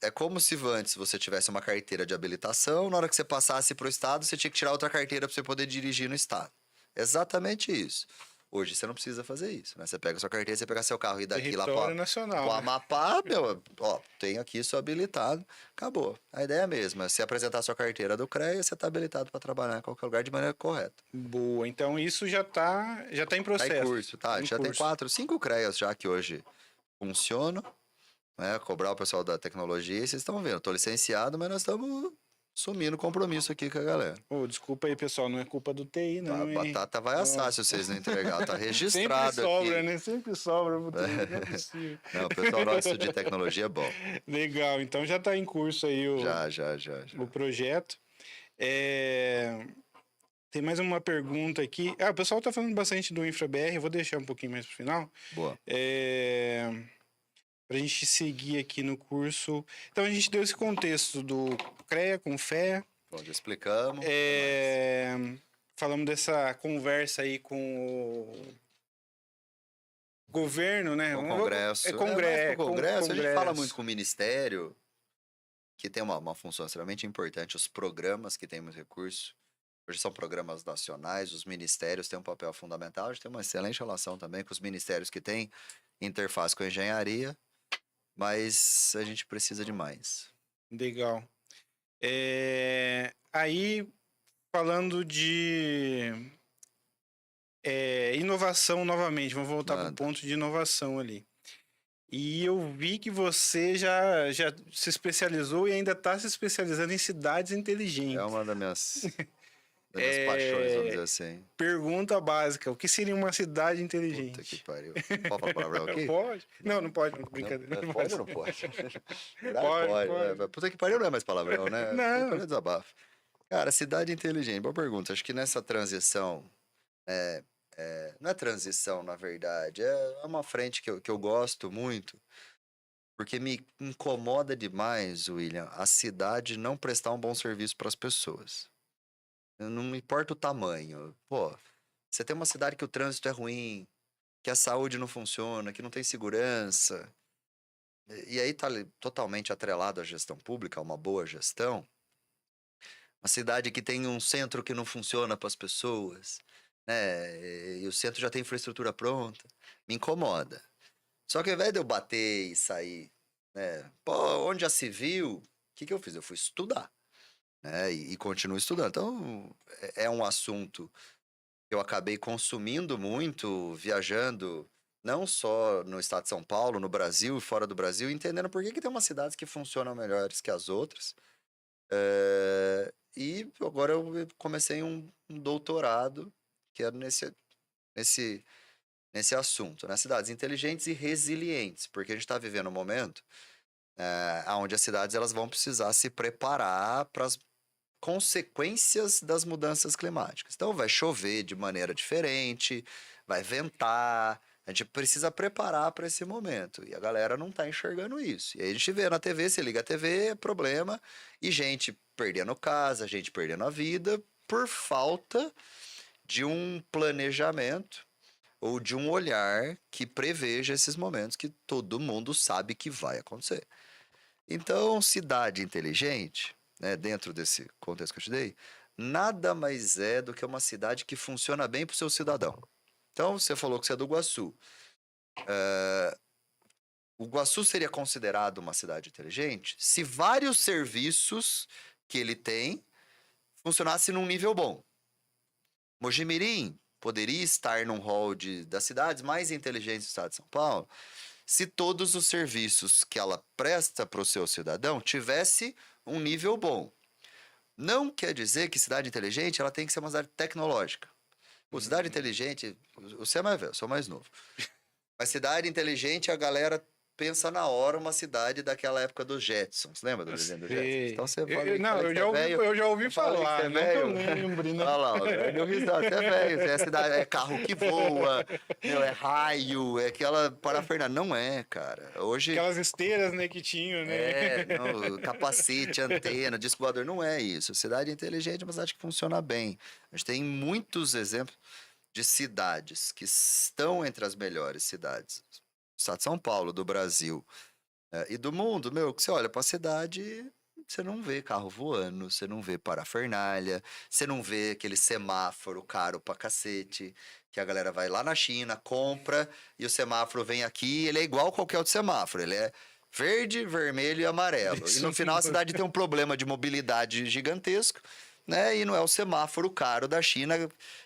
é como se antes você tivesse uma carteira de habilitação, na hora que você passasse para o estado, você tinha que tirar outra carteira para você poder dirigir no estado. Exatamente isso. Hoje você não precisa fazer isso, né? Você pega sua carteira, você pega seu carro e ir daqui lá território nacional, pro né? Amapá, meu, ó, tem aqui isso habilitado, acabou. A ideia é a mesma, se apresentar sua carteira do CREA, você está habilitado para trabalhar em qualquer lugar de maneira correta. Boa, então isso já tá em Tá processo. em curso, tá? Em Já tem curso. 4, 5 CREAs já que hoje funcionam, né? Cobrar o pessoal da tecnologia, e vocês estão vendo, eu tô licenciado, mas nós estamos assumindo compromisso aqui com a galera. Ô, desculpa aí, pessoal, não é culpa do TI, Tá, não, a hein? batata vai assar se vocês não entregar, tá registrado Sempre sobra, aqui. né? Sempre sobra pro TI, não é possível. Não, o pessoal nosso de tecnologia é bom. Legal, então já tá em curso aí Já. o projeto. Tem mais uma pergunta aqui. O pessoal tá falando bastante do InfraBR, eu vou deixar um pouquinho mais pro final. Boa. Pra gente seguir aqui no curso. Então a gente deu esse contexto do CREA com FEA. Bom, já explicamos. Falamos dessa conversa aí com o governo, né? Com o Congresso. Mais com o Congresso, a gente fala muito com o Ministério, que tem uma função extremamente importante, os programas que têm muito recurso. Hoje são programas nacionais, os ministérios têm um papel fundamental, a gente tem uma excelente relação também com os ministérios que têm interface com a engenharia, mas a gente precisa de mais. Legal. Aí, falando de inovação novamente, vamos voltar para o ponto de inovação ali. E eu vi que você já se especializou e ainda está se especializando em cidades inteligentes. É uma das minhas paixões, vamos dizer assim. Pergunta básica: o que seria uma cidade inteligente? Puta que pariu. Pode falar palavrão aqui? Pode. Não pode, brincadeira. Não, pode ou não pode? Pode. Né? Puta que pariu não é mais palavrão, né? Não. Puta, desabafo. Cara, cidade inteligente, boa pergunta. Acho que nessa transição, não é transição, na verdade, é uma frente que eu gosto muito, porque me incomoda demais, William, a cidade não prestar um bom serviço para as pessoas. Não me importa o tamanho. Pô, você tem uma cidade que o trânsito é ruim, que a saúde não funciona, que não tem segurança, e aí tá totalmente atrelado à gestão pública, a uma boa gestão. Uma cidade que tem um centro que não funciona para as pessoas, né? E o centro já tem infraestrutura pronta, me incomoda. Só que ao invés de eu bater e sair, né? Pô, onde já se viu? O que eu fiz? Eu fui estudar, né? E continuo estudando. Então, é um assunto que eu acabei consumindo muito, viajando, não só no estado de São Paulo, no Brasil e fora do Brasil, entendendo por que tem umas cidades que funcionam melhores que as outras. E agora eu comecei um doutorado que era nesse assunto, né? Cidades inteligentes e resilientes, porque a gente está vivendo um momento onde as cidades elas vão precisar se preparar para as consequências das mudanças climáticas. Então vai chover de maneira diferente, vai ventar, a gente precisa preparar para esse momento. E a galera não está enxergando isso. E aí a gente vê na TV, você liga a TV, é problema, e gente perdendo casa, gente perdendo a vida por falta de um planejamento ou de um olhar que preveja esses momentos que todo mundo sabe que vai acontecer. Então, cidade inteligente, né, dentro desse contexto que eu te dei, nada mais é do que uma cidade que funciona bem para o seu cidadão. Então, você falou que você é do Iguaçu. O Iguaçu seria considerado uma cidade inteligente se vários serviços que ele tem funcionassem num nível bom. Mojimirim poderia estar num hall das cidades mais inteligentes do estado de São Paulo se todos os serviços que ela presta para o seu cidadão tivesse um nível bom. Não quer dizer que cidade inteligente ela tem que ser uma cidade tecnológica. Pô, cidade inteligente, você é mais velho, eu sou mais novo. Mas cidade inteligente, a galera pensa na hora uma cidade daquela época dos Jetsons. Lembra do desenho dos Jetsons? Então você fala Não, eu já ouvi falar, que não é que eu velho. lembre, né? Olha lá, deu risada, você é velho. É cidade, é carro que voa, meu, é raio, é aquela parafernália. Não é, cara. Hoje Aquelas esteiras, né, que tinham, né? não, capacete, antena, disco voador, não é isso. Cidade inteligente é uma cidade que funciona bem. A gente tem muitos exemplos de cidades que estão entre as melhores cidades. O estado de São Paulo, do Brasil e do mundo, meu, que você olha para a cidade, você não vê carro voando, você não vê parafernália, você não vê aquele semáforo caro pra cacete, que a galera vai lá na China, compra, e o semáforo vem aqui, ele é igual a qualquer outro semáforo, ele é verde, vermelho e amarelo. E no final a cidade tem um problema de mobilidade gigantesco, né? E não é o semáforo caro da China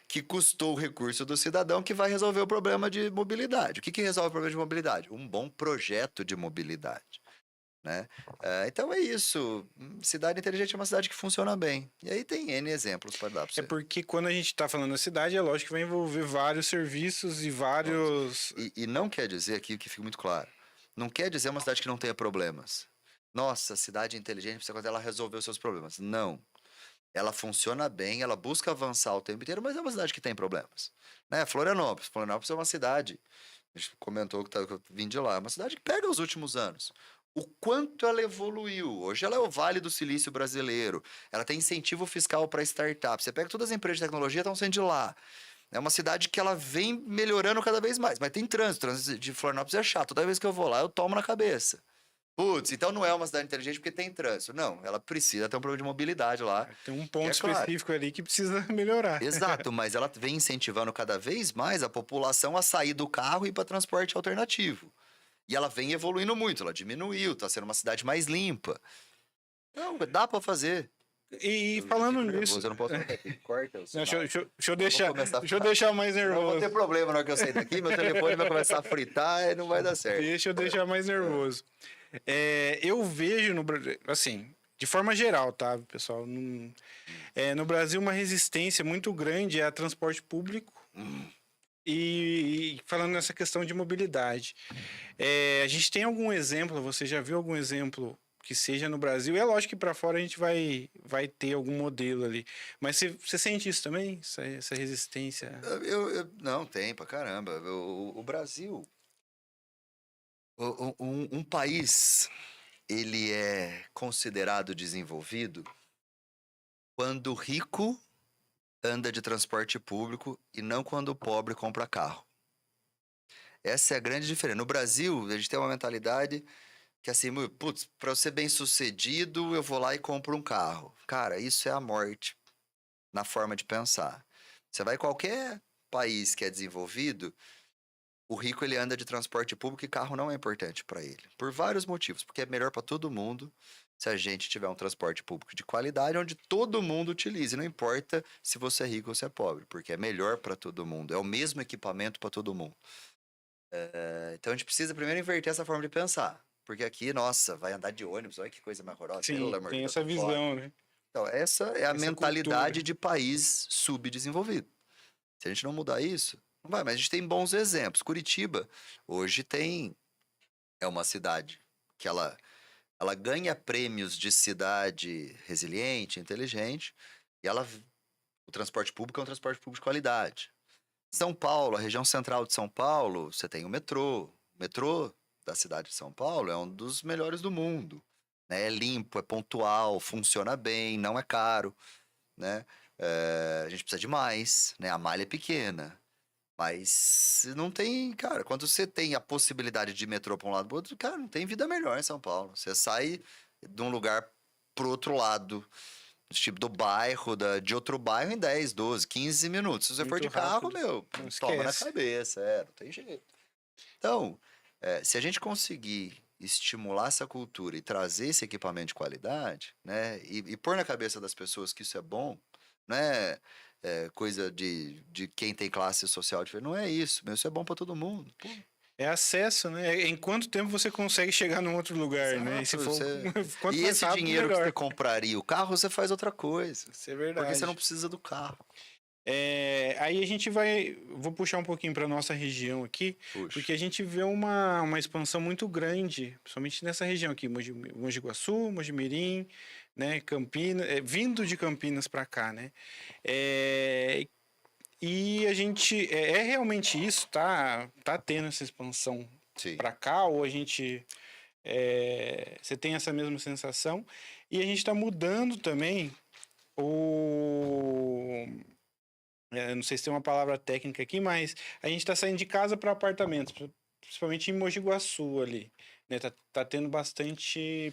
que custou o recurso do cidadão que vai resolver o problema de mobilidade. O que resolve o problema de mobilidade? Um bom projeto de mobilidade, né? Então é isso. Cidade inteligente é uma cidade que funciona bem. E aí tem N exemplos para dar para É você. porque quando a gente está falando da cidade, é lógico que vai envolver vários serviços e vários... E não quer dizer aqui que fique muito claro. Não quer dizer uma cidade que não tenha problemas. Nossa, cidade inteligente precisa quando ela resolver os seus problemas. Não. Ela funciona bem, ela busca avançar o tempo inteiro, mas é uma cidade que tem problemas. Né? Florianópolis é uma cidade, a gente comentou que eu vim de lá, é uma cidade que pega os últimos anos. O quanto ela evoluiu. Hoje ela é o Vale do Silício brasileiro. Ela tem incentivo fiscal para startups. Você pega todas as empresas de tecnologia, estão saindo de lá. É uma cidade que ela vem melhorando cada vez mais. Mas tem trânsito. Trânsito de Florianópolis é chato. Toda vez que eu vou lá, eu tomo na cabeça. Putz, então não é uma cidade inteligente porque tem trânsito. Não, ela precisa ter um problema de mobilidade lá. Tem um E ponto é claro. específico ali que precisa melhorar. Exato, mas ela vem incentivando cada vez mais a população a sair do carro e ir para transporte alternativo. E ela vem evoluindo muito, ela diminuiu, está sendo uma cidade mais limpa. Não, dá para fazer. E falando nisso... Eu não posso corta o Não, sinal. deixa eu deixar mais Não vou nervoso. ter problema na hora que eu sair daqui, meu telefone vai começar a fritar e não vai dar certo. Deixa eu deixar mais nervoso. Eu vejo no Brasil, assim, de forma geral, tá, pessoal? No Brasil, uma resistência muito grande a transporte público. E falando nessa questão de mobilidade. A gente tem algum exemplo, você já viu algum exemplo que seja no Brasil? É lógico que para fora a gente vai ter algum modelo ali. Mas você sente isso também? Essa resistência? Não, tem pra caramba. O Brasil, um país, ele é considerado desenvolvido quando o rico anda de transporte público e não quando o pobre compra carro. Essa é a grande diferença. No Brasil, a gente tem uma mentalidade que assim, putz, para eu ser bem sucedido, eu vou lá e compro um carro. Cara, isso é a morte na forma de pensar. Você vai em qualquer país que é desenvolvido, o rico ele anda de transporte público e carro não é importante para ele. Por vários motivos. Porque é melhor para todo mundo se a gente tiver um transporte público de qualidade onde todo mundo utilize. Não importa se você é rico ou se é pobre, porque é melhor para todo mundo. É o mesmo equipamento para todo mundo. Então a gente precisa primeiro inverter essa forma de pensar. Porque aqui, nossa, vai andar de ônibus, olha que coisa mais horrorosa. Sim, tem essa visão, né? Então, essa é a Essa mentalidade cultura. de país subdesenvolvido. Se a gente não mudar isso, não vai. Mas a gente tem bons exemplos. Curitiba, hoje é uma cidade que ela ganha prêmios de cidade resiliente, inteligente, e o transporte público é um transporte público de qualidade. São Paulo, a região central de São Paulo, você tem o metrô. O metrô da cidade de São Paulo é um dos melhores do mundo. Né? É limpo, é pontual, funciona bem, não é caro. Né? A gente precisa de mais, né? A malha é pequena. Mas não tem, cara, quando você tem a possibilidade de ir metrô para um lado para outro, cara, não tem vida melhor em São Paulo. Você sai de um lugar pro outro lado Tipo, do bairro, de outro bairro em 10, 12, 15 minutos. Se você for Muito de carro, rápido. meu, Não toma na esquece. cabeça, não tem jeito. Então, se a gente conseguir estimular essa cultura e trazer esse equipamento de qualidade, né, e pôr na cabeça das pessoas que isso é bom, né, coisa de quem tem classe social diferente, não é isso, meu, isso é bom para todo mundo. Pô, É acesso, né? Em quanto tempo você consegue chegar num outro lugar, né? E se exato, for quanto e mais esse rápido, dinheiro que você melhor. compraria o carro, você faz outra coisa, Isso é porque você não verdade. precisa do carro. Aí a gente vou puxar um pouquinho para nossa região aqui, Puxa, porque a gente vê uma expansão muito grande, principalmente nessa região aqui, Mogi Guaçu, Mogi Mirim, né, Campinas, vindo de Campinas para cá, né? É, e a gente é realmente isso, tá tendo essa expansão sim. para cá, ou a gente você tem essa mesma sensação? E a gente está mudando também o não sei se tem uma palavra técnica aqui, mas a gente está saindo de casa para apartamentos, principalmente em Mogi Guaçu ali, né? Tá tendo bastante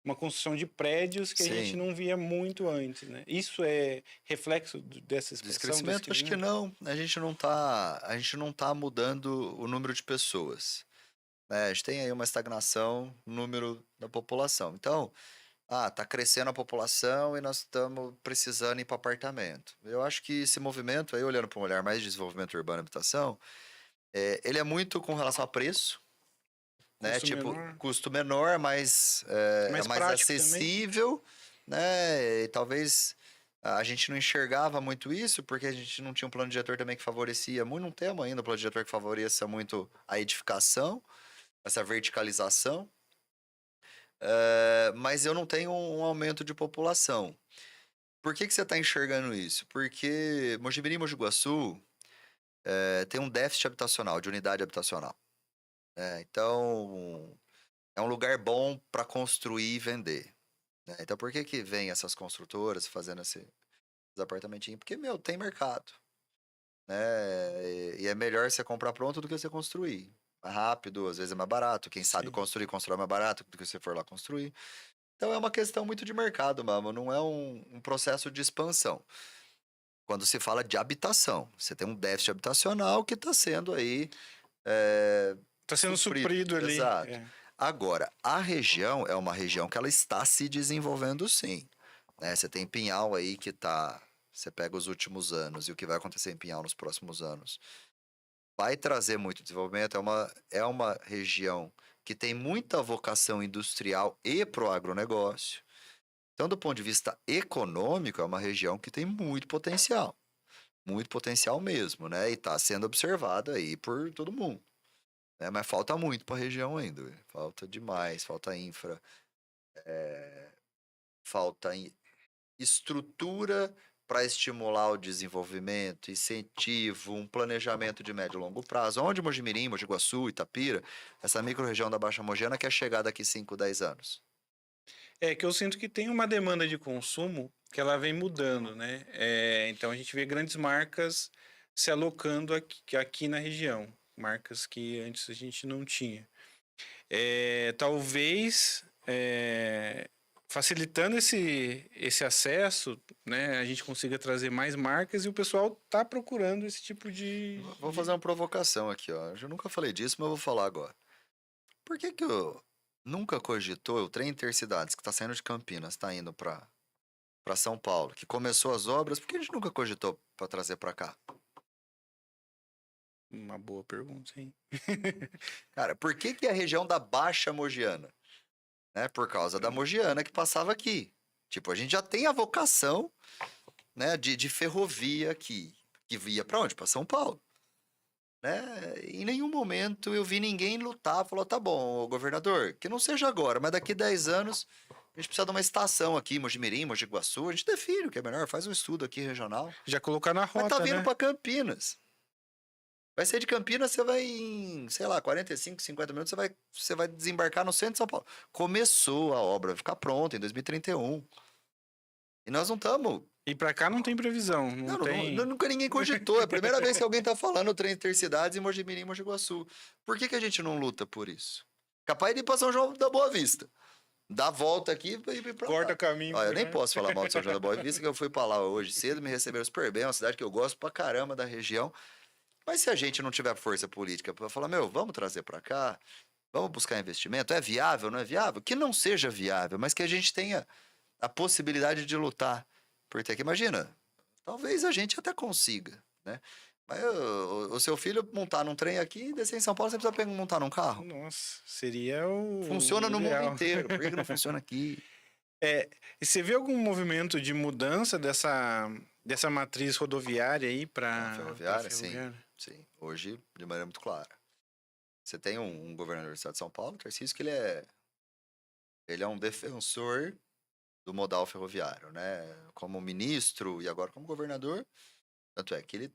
uma construção de prédios que a gente Sim. não via muito antes, né? Isso é reflexo dessa expansão, desse Descrescimento, acho que crescimento? não. A gente não tá mudando o número de pessoas, né? A gente tem aí uma estagnação no número da população. Então, tá crescendo a população e nós estamos precisando ir para apartamento. Eu acho que esse movimento, aí olhando para um olhar mais de desenvolvimento urbano e habitação, ele é muito com relação a preço, né? Custo Tipo, menor, custo menor, mas é mais mais prático também. acessível, né? E talvez a gente não enxergava muito isso, porque a gente não tinha um plano diretor também que favorecia muito, não temos ainda um plano diretor que favoreça muito a edificação, essa verticalização. Mas eu não tenho um aumento de população. Por que você está enxergando isso? Porque Mojimirim e Mogi Guaçu tem um déficit habitacional, de unidade habitacional, né? Então, é um lugar bom para construir e vender, né? Então, por que vem essas construtoras fazendo esses apartamentinhos? Porque, meu, tem mercado, né? E é melhor você comprar pronto do que você construir. Mais rápido, às vezes é mais barato. Quem sabe Sim. construir, constrói mais barato do que você for lá construir. Então, é uma questão muito de mercado, mano. Não é um processo de expansão. Quando se fala de habitação, você tem um déficit habitacional que está sendo aí Tá sendo suprido. suprido ali. Exato. Agora, a região é uma região que ela está se desenvolvendo sim, né? Você tem Pinhal aí que tá... Você pega os últimos anos e o que vai acontecer em Pinhal nos próximos anos. Vai trazer muito desenvolvimento, é uma região que tem muita vocação industrial e pro agronegócio. Então, do ponto de vista econômico, é uma região que tem muito potencial mesmo, né? E está sendo observada aí por todo mundo, né? Mas falta muito para a região ainda, falta demais, falta infra, falta estrutura para estimular o desenvolvimento, incentivo, um planejamento de médio e longo prazo. Onde Mojimirim, Mogi Guaçu, Itapira, essa microrregião da Baixa Mogiana quer chegar daqui 5, 10 anos. Que eu sinto que tem uma demanda de consumo que ela vem mudando, né? Então a gente vê grandes marcas se alocando aqui na região, marcas que antes a gente não tinha. Talvez facilitando esse acesso, né, a gente consiga trazer mais marcas e o pessoal tá procurando esse tipo Vou fazer uma provocação aqui, ó. Eu nunca falei disso, mas eu vou falar agora. Por que eu nunca cogitou o trem Intercidades que está saindo de Campinas, está indo para São Paulo, que começou as obras, por que a gente nunca cogitou para trazer para cá? Uma boa pergunta, hein? Cara, por que a região da Baixa Mogiana? Né? Por causa da Mogiana que passava aqui. Tipo, a gente já tem a vocação, né, de ferrovia aqui, que via para onde? Para São Paulo. Né? Em nenhum momento eu vi ninguém lutar, falou, tá bom, governador, que não seja agora, mas daqui 10 anos a gente precisa de uma estação aqui, Mojimirim, Mogi Guaçu, a gente define o que é melhor, faz um estudo aqui regional. Já colocar na Mas tá rota, vindo né? para Campinas. Vai sair de Campinas, você vai em, sei lá, 45, 50 minutos, você vai desembarcar no centro de São Paulo. Começou a obra, vai ficar pronta em 2031. E nós não estamos. E pra cá não tem previsão, não tem. Nunca ninguém cogitou. É a primeira vez que alguém está falando o trem Intercidades em Mojimirim e Mogi Guaçu. Por que a gente não luta por isso? Capaz de ir para São João da Boa Vista, dá a volta aqui e ir pra Corta lá. o caminho. Ó, eu nem né? posso falar mal de São João da Boa Vista, que eu fui pra lá hoje cedo, me receberam super bem, é uma cidade que eu gosto pra caramba da região. Mas se a gente não tiver força política pra falar, meu, vamos trazer pra cá, vamos buscar investimento, é viável, não é viável? Que não seja viável, mas que a gente tenha a possibilidade de lutar por ter que, imagina, talvez a gente até consiga, né? Mas o seu filho montar num trem aqui e descer em São Paulo, você precisa montar num carro. Nossa, seria o Funciona no mundo ideal. inteiro, por que que não funciona aqui? E você vê algum movimento de mudança dessa matriz rodoviária aí A para ferroviária, sim, ferroviária? sim. Hoje, de maneira muito clara. Você tem um governador do estado de São Paulo, Tarcísio, que ele é um defensor do modal ferroviário, né? Como ministro e agora como governador, tanto é que ele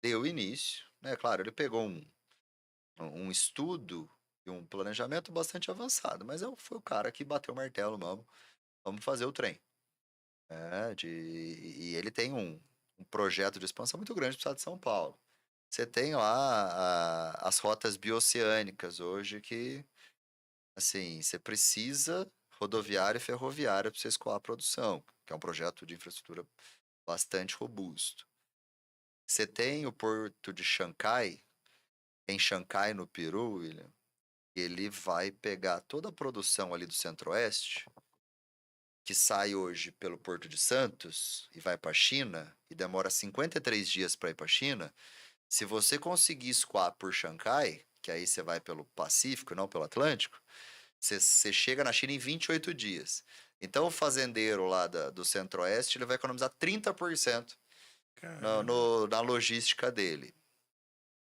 deu início, né? Claro, ele pegou um estudo e um planejamento bastante avançado, mas foi o cara que bateu o martelo, vamos fazer o trem. E ele tem um projeto de expansão muito grande para o estado de São Paulo. Você tem lá as rotas bioceânicas hoje que, assim, você precisa rodoviária e ferroviária para você escoar a produção, que é um projeto de infraestrutura bastante robusto. Você tem o porto de Xangai, em Xangai, no Peru, William, ele vai pegar toda a produção ali do Centro-Oeste, que sai hoje pelo Porto de Santos e vai para a China, e demora 53 dias para ir para a China. Se você conseguir escoar por Xangai, que aí você vai pelo Pacífico, não pelo Atlântico, você chega na China em 28 dias. Então, o fazendeiro lá do Centro-Oeste, ele vai economizar 30% Caramba. na logística dele.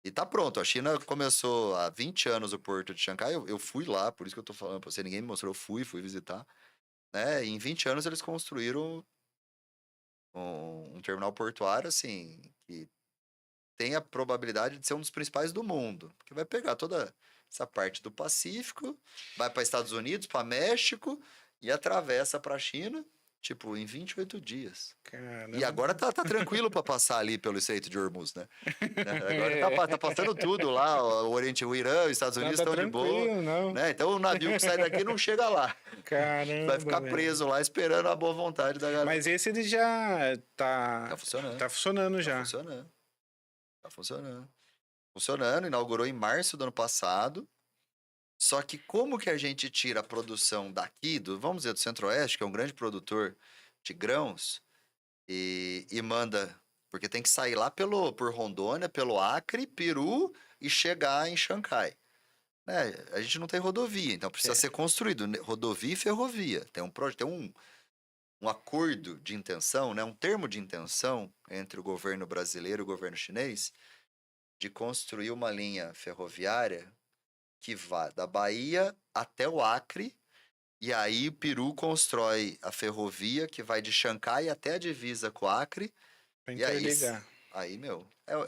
E tá pronto, a China começou há 20 anos o porto de Xangai, eu fui lá, por isso que eu tô falando pra você, ninguém me mostrou, eu fui visitar, né? E em 20 anos eles construíram um terminal portuário, assim, que tem a probabilidade de ser um dos principais do mundo, porque vai pegar toda essa parte do Pacífico, vai para Estados Unidos, para México e atravessa para a China, tipo, em 28 dias. E Caramba. agora tá tranquilo para passar ali pelo Estreito de Hormuz, né? Agora tá passando tudo lá, o Oriente, o Irã, os Estados Não, Unidos tá estão de boa, tranquilo, não. né? Então o navio que sai daqui não chega lá. Vai Caramba, ficar velho. preso lá esperando a boa vontade da galera. Mas esse ele já Tá funcionando. tá funcionando Tá já. funcionando. Tá funcionando. Funcionando, inaugurou em março do ano passado. Só que como que a gente tira a produção daqui, vamos dizer, do Centro-Oeste, que é um grande produtor de grãos, e manda, porque tem que sair lá por Rondônia, pelo Acre, Peru e chegar em Xangai. Né? A gente não tem rodovia, então precisa ser construído rodovia e ferrovia. Tem um acordo de intenção, né? Um termo de intenção entre o governo brasileiro e o governo chinês de construir uma linha ferroviária que vá da Bahia até o Acre, e aí o Peru constrói a ferrovia que vai de Xangai até a divisa com o Acre, Pra e aí, interligar.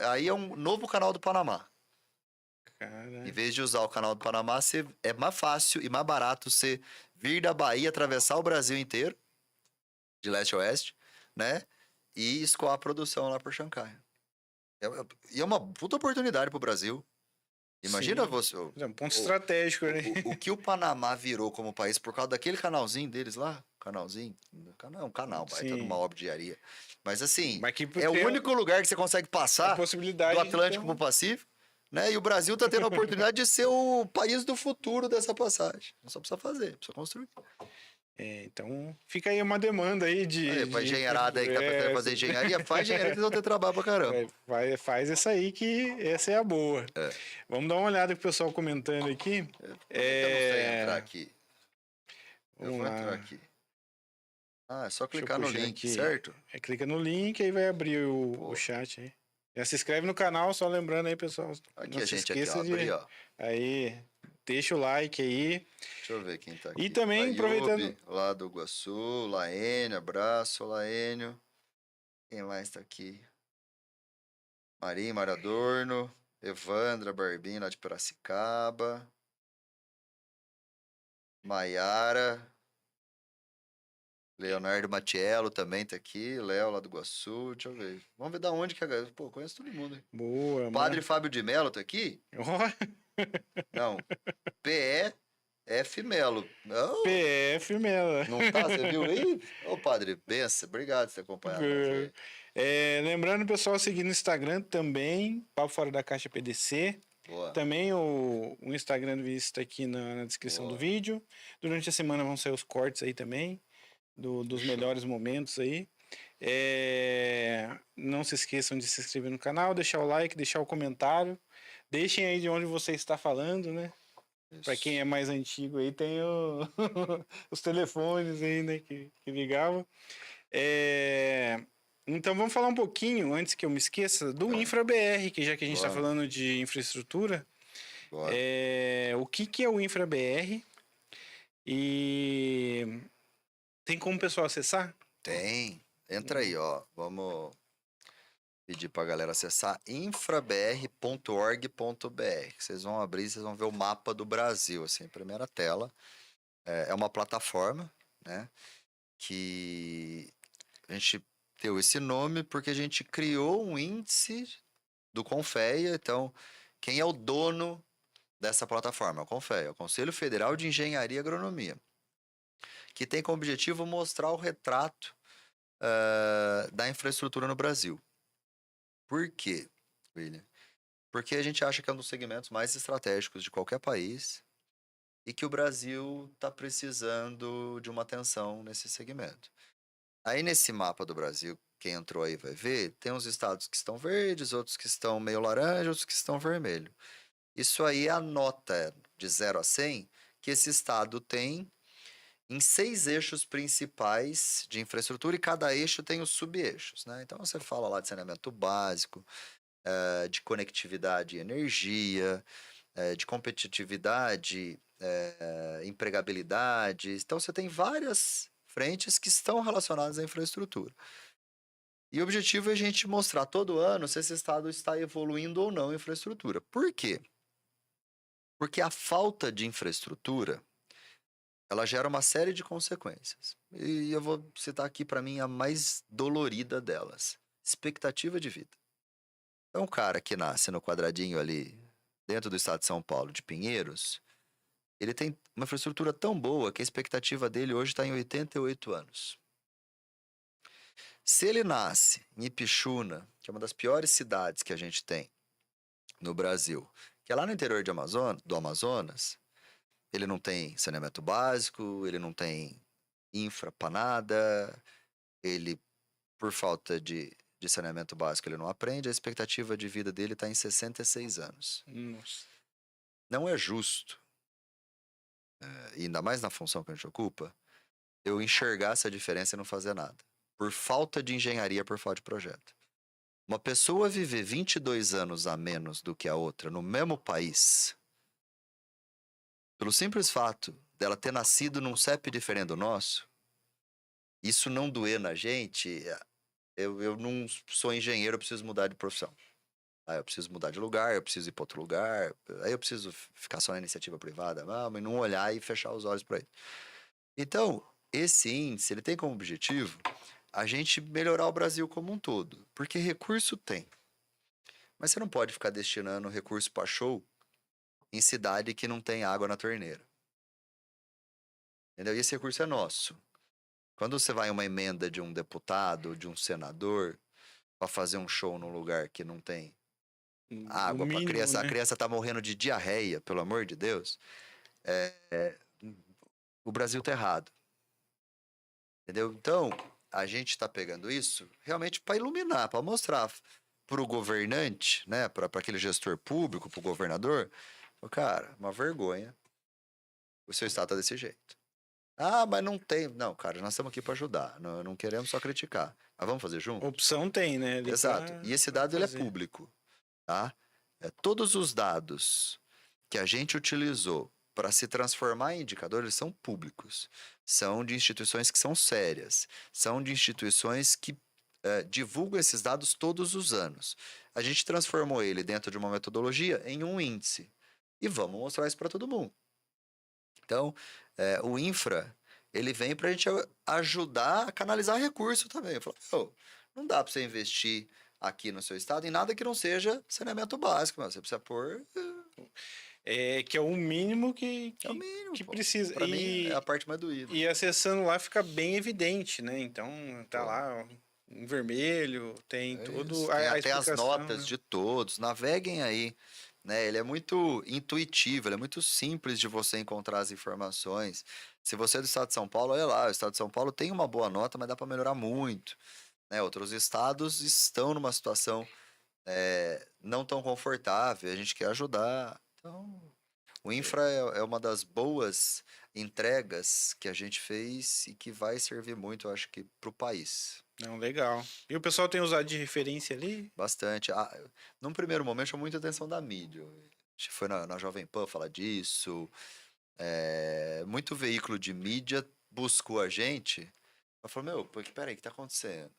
aí é um novo canal do Panamá. Em Cara, vez de usar o canal do Panamá, é mais fácil e mais barato você vir da Bahia, atravessar o Brasil inteiro, de leste a oeste, né? E escoar a produção lá por Xangai. E é uma puta oportunidade pro Brasil. Imagina sim. você. É um ponto estratégico, né? O que o Panamá virou como país por causa daquele canalzinho deles lá? Canalzinho? Um canal, baita numa Sim. obra de engenharia. Mas assim, Mas que é o tem único lugar que você consegue a passar do possibilidade de ter Atlântico pro Pacífico, né? E o Brasil tá tendo a oportunidade de ser o país do futuro dessa passagem. Só precisa fazer, precisa construir. então, fica aí uma demanda aí Aí, pra engenharada aí que tá pensando em fazer engenharia, faz engenharia que vocês vão ter trabalho pra caramba. faz essa aí que essa é a boa. É. Vamos dar uma olhada com o pessoal comentando aqui. Como é que eu não sei entrar aqui? Eu Vamos vou entrar lá. aqui. Ah, é só Deixa eu clicar no puxar link, aqui. certo? Clica no link aí vai abrir o Pô, chat aí. Já se inscreve no canal, só lembrando aí, pessoal. aqui Não a se gente aqui, ó, esqueça de. abri, ó. Aí, deixa o like aí. Deixa eu ver quem tá E aqui. também aproveitando. Layube, lá do Iguaçu, Laênio, abraço, Laênio. Quem mais tá aqui? Maria Maradorno, Evandra Barbinho, lá de Piracicaba. Maiara, Leonardo Matiello também tá aqui. Léo, lá do Iguaçu, deixa eu ver. Vamos ver da onde que a galera... Pô, conheço todo mundo, hein? Boa, Padre mano. Fábio de Mello tá aqui? Ó, Não. PE F. Melo. Oh, PF Melo. não tá? Você viu aí? Ô, padre, benção. Obrigado por ter acompanhado nós aí. Lembrando, pessoal, seguir no Instagram também, Papo Fora da Caixa PDC. Boa, Também o Instagram do Vinícius está aqui na descrição do boa. vídeo. Durante a semana vão sair os cortes aí também, dos Fechou. melhores momentos aí. Não se esqueçam de se inscrever no canal, deixar o like, deixar o comentário. Deixem aí de onde você está falando, né? Para quem é mais antigo aí, tem os telefones aí, né, que ligavam. Então vamos falar um pouquinho, antes que eu me esqueça, do InfraBR, que já que a gente está Bora. falando de infraestrutura, Bora. o que é o InfraBR e tem como o pessoal acessar? Tem. Entra aí, ó. Vamos pedir pra galera acessar infrabr.org.br. Vocês vão abrir, vocês vão ver o mapa do Brasil, assim, primeira tela. É uma plataforma, né? Que a gente deu esse nome porque a gente criou um índice do Confeia. Então, quem é o dono dessa plataforma? É o Confeia, é o Conselho Federal de Engenharia e Agronomia, que tem como objetivo mostrar o retrato da infraestrutura no Brasil. Por quê, William? Porque a gente acha que é um dos segmentos mais estratégicos de qualquer país e que o Brasil está precisando de uma atenção nesse segmento. Aí nesse mapa do Brasil, quem entrou aí vai ver, tem uns estados que estão verdes, outros que estão meio laranja, outros que estão vermelho. Isso aí é a nota de 0 a 100 que esse estado tem em 6 eixos principais de infraestrutura e cada eixo tem os sub-eixos, né? Então você fala lá de saneamento básico, de conectividade e energia, de competitividade, empregabilidade. Então você tem várias frentes que estão relacionadas à infraestrutura. E o objetivo é a gente mostrar todo ano se esse estado está evoluindo ou não em infraestrutura. Por quê? Porque a falta de infraestrutura, ela gera uma série de consequências. E eu vou citar aqui para mim a mais dolorida delas: expectativa de vida. Então, um cara que nasce no quadradinho ali, dentro do estado de São Paulo, de Pinheiros, ele tem uma infraestrutura tão boa que a expectativa dele hoje está em 88 anos. Se ele nasce em Ipixuna, que é uma das piores cidades que a gente tem no Brasil, que é lá no interior do Amazonas, ele não tem saneamento básico, ele não tem infra para nada, ele, por falta de saneamento básico, ele não aprende, a expectativa de vida dele está em 66 anos. Nossa. Não é justo, e ainda mais na função que a gente ocupa, eu enxergar essa diferença e não fazer nada. Por falta de engenharia, por falta de projeto. Uma pessoa viver 22 anos a menos do que a outra no mesmo país, pelo simples fato dela ter nascido num CEP diferente do nosso, isso não doer na gente, eu não sou engenheiro, eu preciso mudar de profissão. Aí eu preciso mudar de lugar, eu preciso ir para outro lugar, aí eu preciso ficar só na iniciativa privada, mas não olhar e fechar os olhos para ele. Então, esse índice, ele tem como objetivo a gente melhorar o Brasil como um todo, porque recurso tem. Mas você não pode ficar destinando recurso para show em cidade que não tem água na torneira. Entendeu? E esse recurso é nosso. Quando você vai em uma emenda de um deputado, de um senador, para fazer um show num lugar que não tem O água para mínimo, criança, a né? criança tá morrendo de diarreia, pelo amor de Deus, o Brasil tá errado. Entendeu? Então, a gente está pegando isso realmente para iluminar, para mostrar para o governante, né, para aquele gestor público, para o governador, cara, uma vergonha. O seu estado tá desse jeito. Ah, mas não tem. Não, cara, nós estamos aqui para ajudar. Não queremos só criticar. Mas vamos fazer junto? Opção tem, né? Ali Exato. E esse pra dado ele é fazer. público, tá? Todos os dados que a gente utilizou para se transformar em indicadores eles são públicos. São de instituições que são sérias. São de instituições que divulgam esses dados todos os anos. A gente transformou ele dentro de uma metodologia em um índice. E vamos mostrar isso para todo mundo. Então, o infra, ele vem para a gente ajudar a canalizar recurso também. Eu falo, não dá para você investir aqui no seu estado em nada que não seja saneamento básico, mas você precisa pôr... que é o mínimo É o mínimo, que pô. precisa. Pra mim é a parte mais doída. E acessando lá fica bem evidente, né? Então tá Pô, lá ó, em vermelho, tem é todo isso. Tem a até as explicação, notas né? de todos. Naveguem aí. Né? Ele é muito intuitivo, ele é muito simples de você encontrar as informações. Se você é do estado de São Paulo, olha lá, o estado de São Paulo tem uma boa nota, mas dá para melhorar muito. Né? Outros estados estão numa situação não tão confortável, a gente quer ajudar. Então, o Infra é uma das boas entregas que a gente fez e que vai servir muito, eu acho que, para o país. Não, legal. E o pessoal tem usado de referência ali? Bastante. Num primeiro momento, chamou muita atenção da mídia. A gente foi na Jovem Pan falar disso. Muito veículo de mídia buscou a gente. Eu falei, meu, peraí, o que tá acontecendo?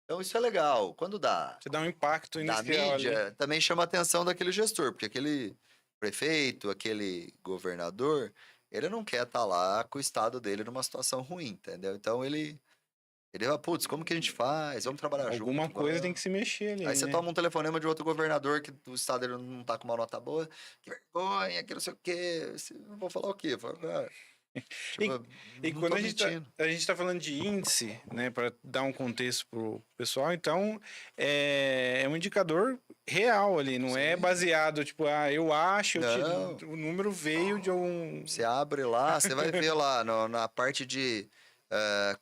Então isso é legal. Quando dá Você dá um impacto da inicial ali. mídia, também chama a atenção daquele gestor, porque aquele prefeito, aquele governador, ele não quer estar lá com o estado dele numa situação ruim, entendeu? Então ele fala, putz, como que a gente faz? Vamos trabalhar Alguma junto, coisa tem vamos. que se mexer Aí ali, você né? toma um telefonema de outro governador que o estado dele não tá com uma nota boa, que vergonha, que não sei o quê. Eu vou falar o quê? Eu falo, cara, E, tipo, e não quando tô mentindo. a gente tá falando de índice, né, para dar um contexto pro pessoal, então é um indicador real ali, não é Sim. baseado, tipo, eu acho, Não. o número veio de um. Você abre lá, você vai ver lá na parte de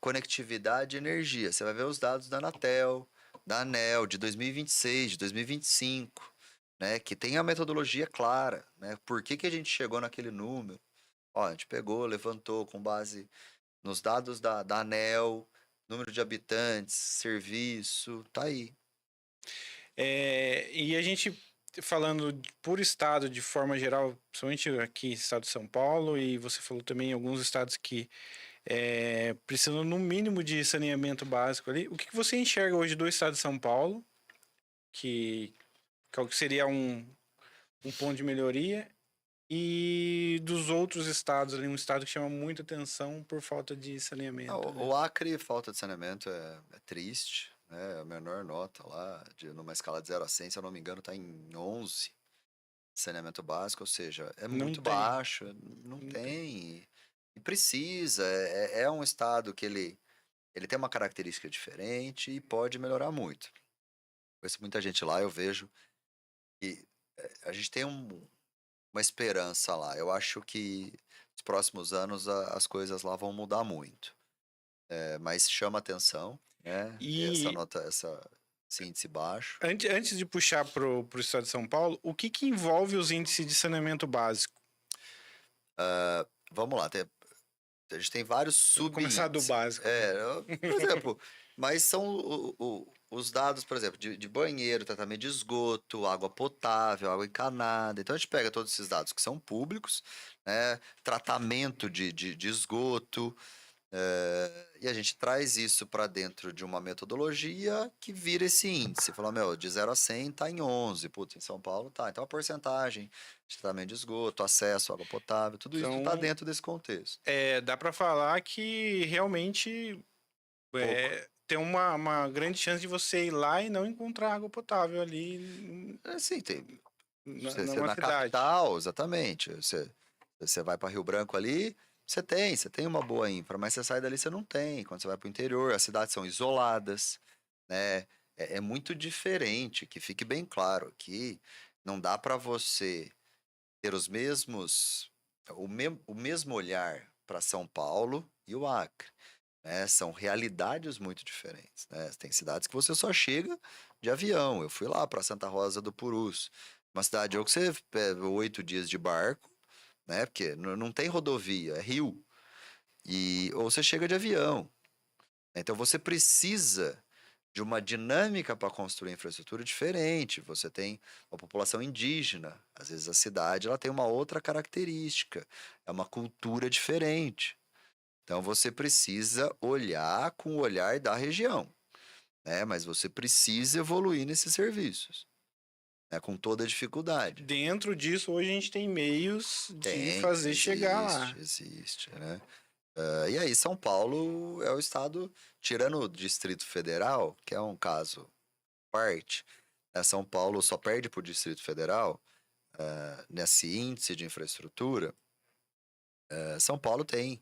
conectividade e energia. Você vai ver os dados da Anatel, da ANEEL, de 2026, de 2025, né? Que tem a metodologia clara, né? Por que a gente chegou naquele número? Ó, a gente pegou, levantou com base nos dados da ANEEL, número de habitantes, serviço, tá aí. E a gente falando por estado de forma geral, principalmente aqui, estado de São Paulo, e você falou também em alguns estados que precisam no mínimo de saneamento básico ali. O que você enxerga hoje do estado de São Paulo, que, qual que seria um ponto de melhoria, e dos outros estados ali, um estado que chama muita atenção por falta de Ah, saneamento, O né? o Acre, falta de saneamento é triste, né? É a menor nota lá, numa escala de 0 a 100, se eu não me engano, está em 11 saneamento básico, ou seja, é Não muito tem, baixo, não não tem. tem. E precisa, é um estado que ele tem uma característica diferente e pode melhorar muito. Conheço muita gente lá, eu vejo que a gente tem uma esperança lá. Eu acho que nos próximos anos as coisas lá vão mudar muito. Mas chama atenção, né? Essa E nota, esse índice baixo. antes de puxar pro estado de São Paulo, o que que envolve os índices de saneamento básico? Vamos lá, a gente tem vários Vamos começar do sub-índices. básico, vai. Por exemplo, mas são os dados, por exemplo, de banheiro, tratamento de esgoto, água potável, água encanada. Então a gente pega todos esses dados que são públicos, né? Tratamento de esgoto, e a gente traz isso para dentro de uma metodologia que vira esse índice. Fala, meu, de 0 a 100 tá em 11. Putz, em São Paulo tá. Então a porcentagem de tratamento de esgoto, acesso à água potável, tudo isso está Então, dentro desse contexto. dá para falar que realmente Pouco. tem uma grande chance de você ir lá e não encontrar água potável ali Assim, você numa na cidade. capital, exatamente. Você vai para Rio Branco ali, você tem uma boa infra, mas você sai dali, você não tem. Quando você vai para o interior, as cidades são isoladas, né? É muito diferente, que fique bem claro que não dá para você ter o mesmo olhar para São Paulo e o Acre, né? São realidades muito diferentes, né? Tem cidades que você só chega de avião. Eu fui lá para Santa Rosa do Purus, uma cidade ou que você pega 8 dias de barco, né? Porque não tem rodovia, é rio. Ou você chega de avião. Então você precisa de uma dinâmica para construir infraestrutura diferente. Você tem uma população indígena. Às vezes a cidade ela tem uma outra característica, é uma cultura diferente. Então você precisa olhar com o olhar da região, né? Mas você precisa evoluir nesses serviços, né? Com toda a dificuldade. Dentro disso, hoje a gente tem meios de Tem, fazer chegar lá. existe, né? E aí São Paulo é o estado, tirando o Distrito Federal, que é um caso à parte, né? São Paulo só perde para o Distrito Federal nesse índice de infraestrutura, São Paulo tem,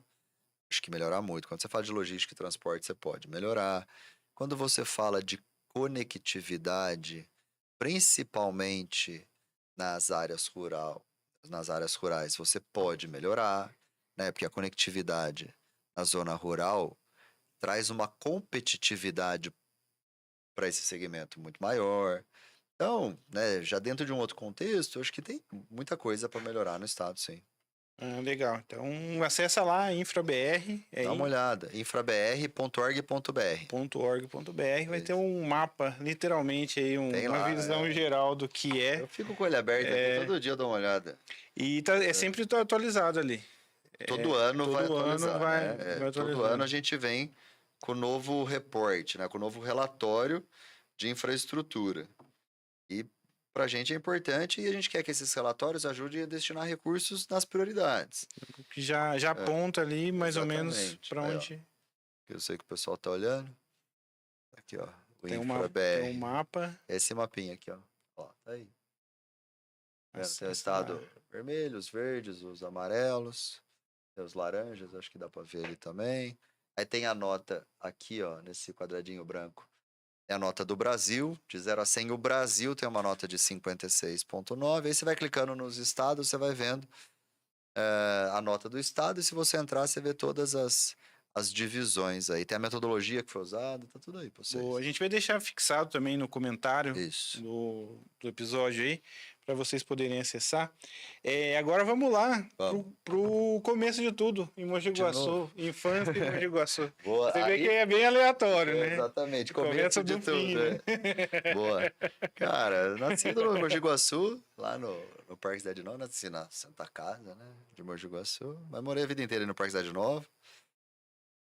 acho que melhorar muito. Quando você fala de logística e transporte, você pode melhorar. Quando você fala de conectividade, principalmente nas nas áreas rurais, você pode melhorar, né? Porque a conectividade na zona rural traz uma competitividade para esse segmento muito maior. Então, né, já dentro de um outro contexto, acho que tem muita coisa para melhorar no estado, sim. Ah, legal. Então, acessa lá, InfraBR, Dá uma olhada, infrabr.org.br. .org.br, vai ter Isso. um mapa, literalmente, aí, Tem uma lá, visão geral do que é. Eu fico com ele aberto aqui, todo dia eu dou uma olhada. E é sempre atualizado ali. Todo ano vai Todo ano atualizar, vai, né? vai Todo ano atualizando. a gente vem com o novo reporte, né? Com o novo relatório de infraestrutura. E para a gente é importante e a gente quer que esses relatórios ajudem a destinar recursos nas prioridades. Que já É, aponta ali mais ou menos exatamente. para Aí, ó, onde eu sei que o pessoal tá olhando. Aqui, ó, o tem um InfraBR. mapa. Esse mapinha aqui, ó. Ó, tá aí. Vendo? Tem o Acessa lá. estado vermelho, os verdes, os amarelos, tem os laranjas, acho que dá para ver ali também. Aí tem a nota aqui, ó, nesse quadradinho branco. É a nota do Brasil, de 0 a 100. O Brasil tem uma nota de 56,9. Aí você vai clicando nos estados, você vai vendo a nota do estado. E se você entrar, você vê todas as divisões aí. Tem a metodologia que foi usada, tá tudo aí pra Boa. A vocês. gente vai deixar fixado também no comentário Isso. do episódio aí, para vocês poderem acessar. Agora vamos lá Vamos. pro começo de tudo, em Mogi De novo. Guaçu, infância em Mogi Guaçu. Boa. Você vê que Aí, é bem aleatório, né? exatamente, Começa começo de do fim, tudo. né? Boa. Cara, nasci no Mogi Guaçu, lá no Parque Cidade Nova, nasci na Santa Casa, né, de Mogi Guaçu, mas morei a vida inteira no Parque Cidade Nova.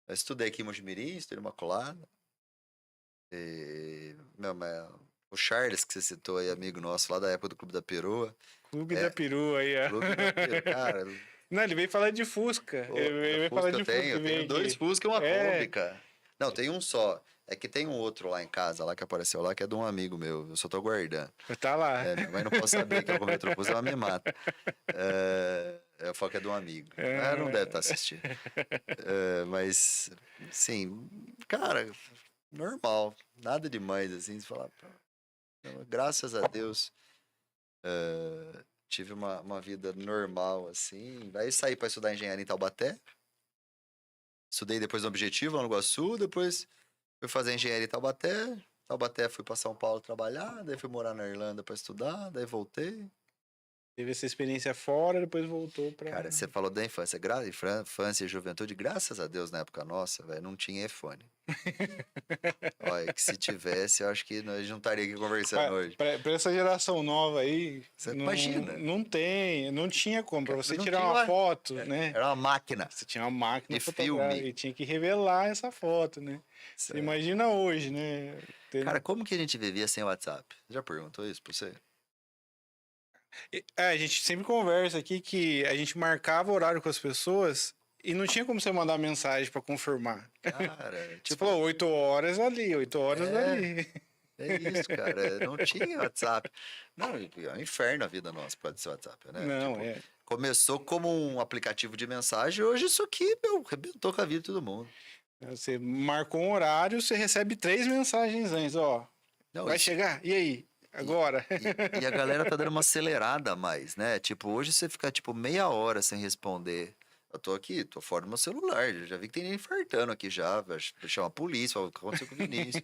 Eu estudei aqui em Mogi Mirim, estudei no Imaculada. E, o Charles, que você citou aí, amigo nosso, lá da época do Clube da Perua. Clube da É, Perua aí, ó. Clube da Perua, cara, Não, ele veio falar de Fusca. pô, Ele veio falar Fusca de Fusca, eu tenho veio dois aqui. Fusca e uma Kombi, É, cara. Não, tem um só. É que tem um outro lá em casa, lá que apareceu lá, que é de um amigo meu. Eu só tô guardando. tá lá. Minha mãe não pode saber que é o Metrofus, ela me mata. Eu falo que é de um amigo. Ela não deve estar assistindo. Mas, sim, cara, normal. Nada demais, assim. Você fala, graças a Deus, tive uma vida normal, assim. Daí saí para estudar engenharia em Taubaté. Estudei depois no Objetivo, lá no Iguaçu. Depois fui fazer engenharia em Taubaté. Taubaté fui para São Paulo trabalhar. Daí fui morar na Irlanda para estudar. Daí voltei. Teve essa experiência fora, depois voltou pra. Cara, você falou da infância. Infância e juventude, graças a Deus, na época nossa, velho, não tinha iPhone. Olha, que se tivesse, eu acho que nós não estaria aqui conversando hoje. Pra essa geração nova aí, Você não, imagina. não tem, não tinha como. Pra você Não tirar tinha uma foto, né? Era uma máquina Você tinha uma máquina de fotográfica filme. e tinha que revelar essa foto, né? Você Certo. imagina hoje, né? Cara, como que a gente vivia sem WhatsApp? Já perguntou isso pra você? A gente sempre conversa aqui que a gente marcava horário com as pessoas e não tinha como você mandar mensagem pra confirmar. Cara, Você tipo, falou 8 horas ali, 8 horas ali. é isso, cara. Não tinha WhatsApp. Não, é um inferno a vida nossa por causa desse WhatsApp, né? Não, Tipo, começou como um aplicativo de mensagem, hoje isso aqui, meu, arrebentou com a vida de todo mundo. Você marcou um horário, você recebe 3 mensagens antes, ó. Não, Vai chegar? E aí? Agora? E a galera tá dando uma acelerada a mais, né? Tipo, hoje você fica, tipo, meia hora sem responder. Eu tô aqui, tô fora do meu celular. Já vi que tem gente infartando aqui já. Vai chamar a polícia, fala, o que aconteceu com o Vinícius?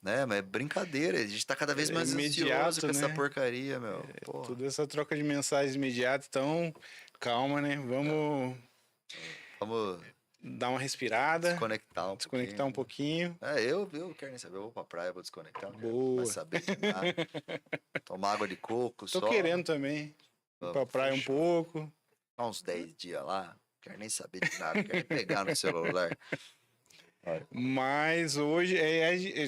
Né? Mas é brincadeira. A gente tá cada vez mais Imediato, ansioso com essa né? porcaria, meu. Porra. Toda essa troca de mensagens imediata, então calma, né? Vamos Vamos dar uma respirada, desconectar um desconectar um pouquinho. Eu quero nem saber. Eu vou pra praia, vou desconectar. Não quero Boa. mais saber de nada. Tomar água de coco Tô só. querendo também ir Vamos, pra praia fechou. um pouco. Ficar uns 10 dias lá. Não quero nem saber de nada. Quero nem pegar no celular. Mas hoje,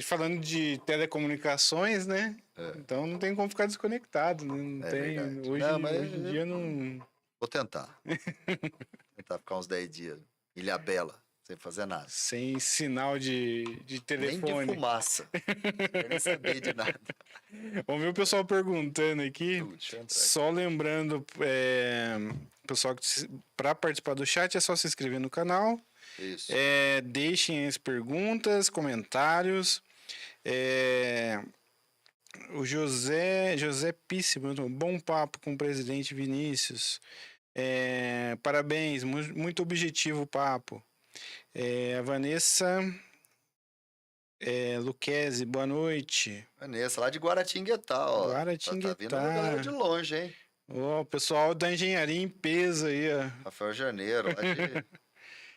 falando de telecomunicações, né? Então não tem como ficar desconectado, né? Não tem. Verdade. Hoje, Não, mas hoje em dia não. vou tentar. Tentar ficar uns 10 dias. Ilha Bela. sem fazer nada. Sem sinal de Nem telefone. de fumaça. Não quero nem saber de nada. Vamos ver o pessoal perguntando aqui. Deixa eu entrar aqui. Só lembrando, pessoal, que para participar do chat é só se inscrever no canal. Isso. Deixem as perguntas, comentários. O José Pisse, bom papo com o presidente Vinícius. Parabéns, muito objetivo o papo. A Vanessa Luquezzi, boa noite. Vanessa, lá de Guaratinguetá, ó. Guaratinguetá. Tá vindo uma galera de longe, hein? O pessoal da engenharia em peso aí, ó. Rafael Janeiro, lá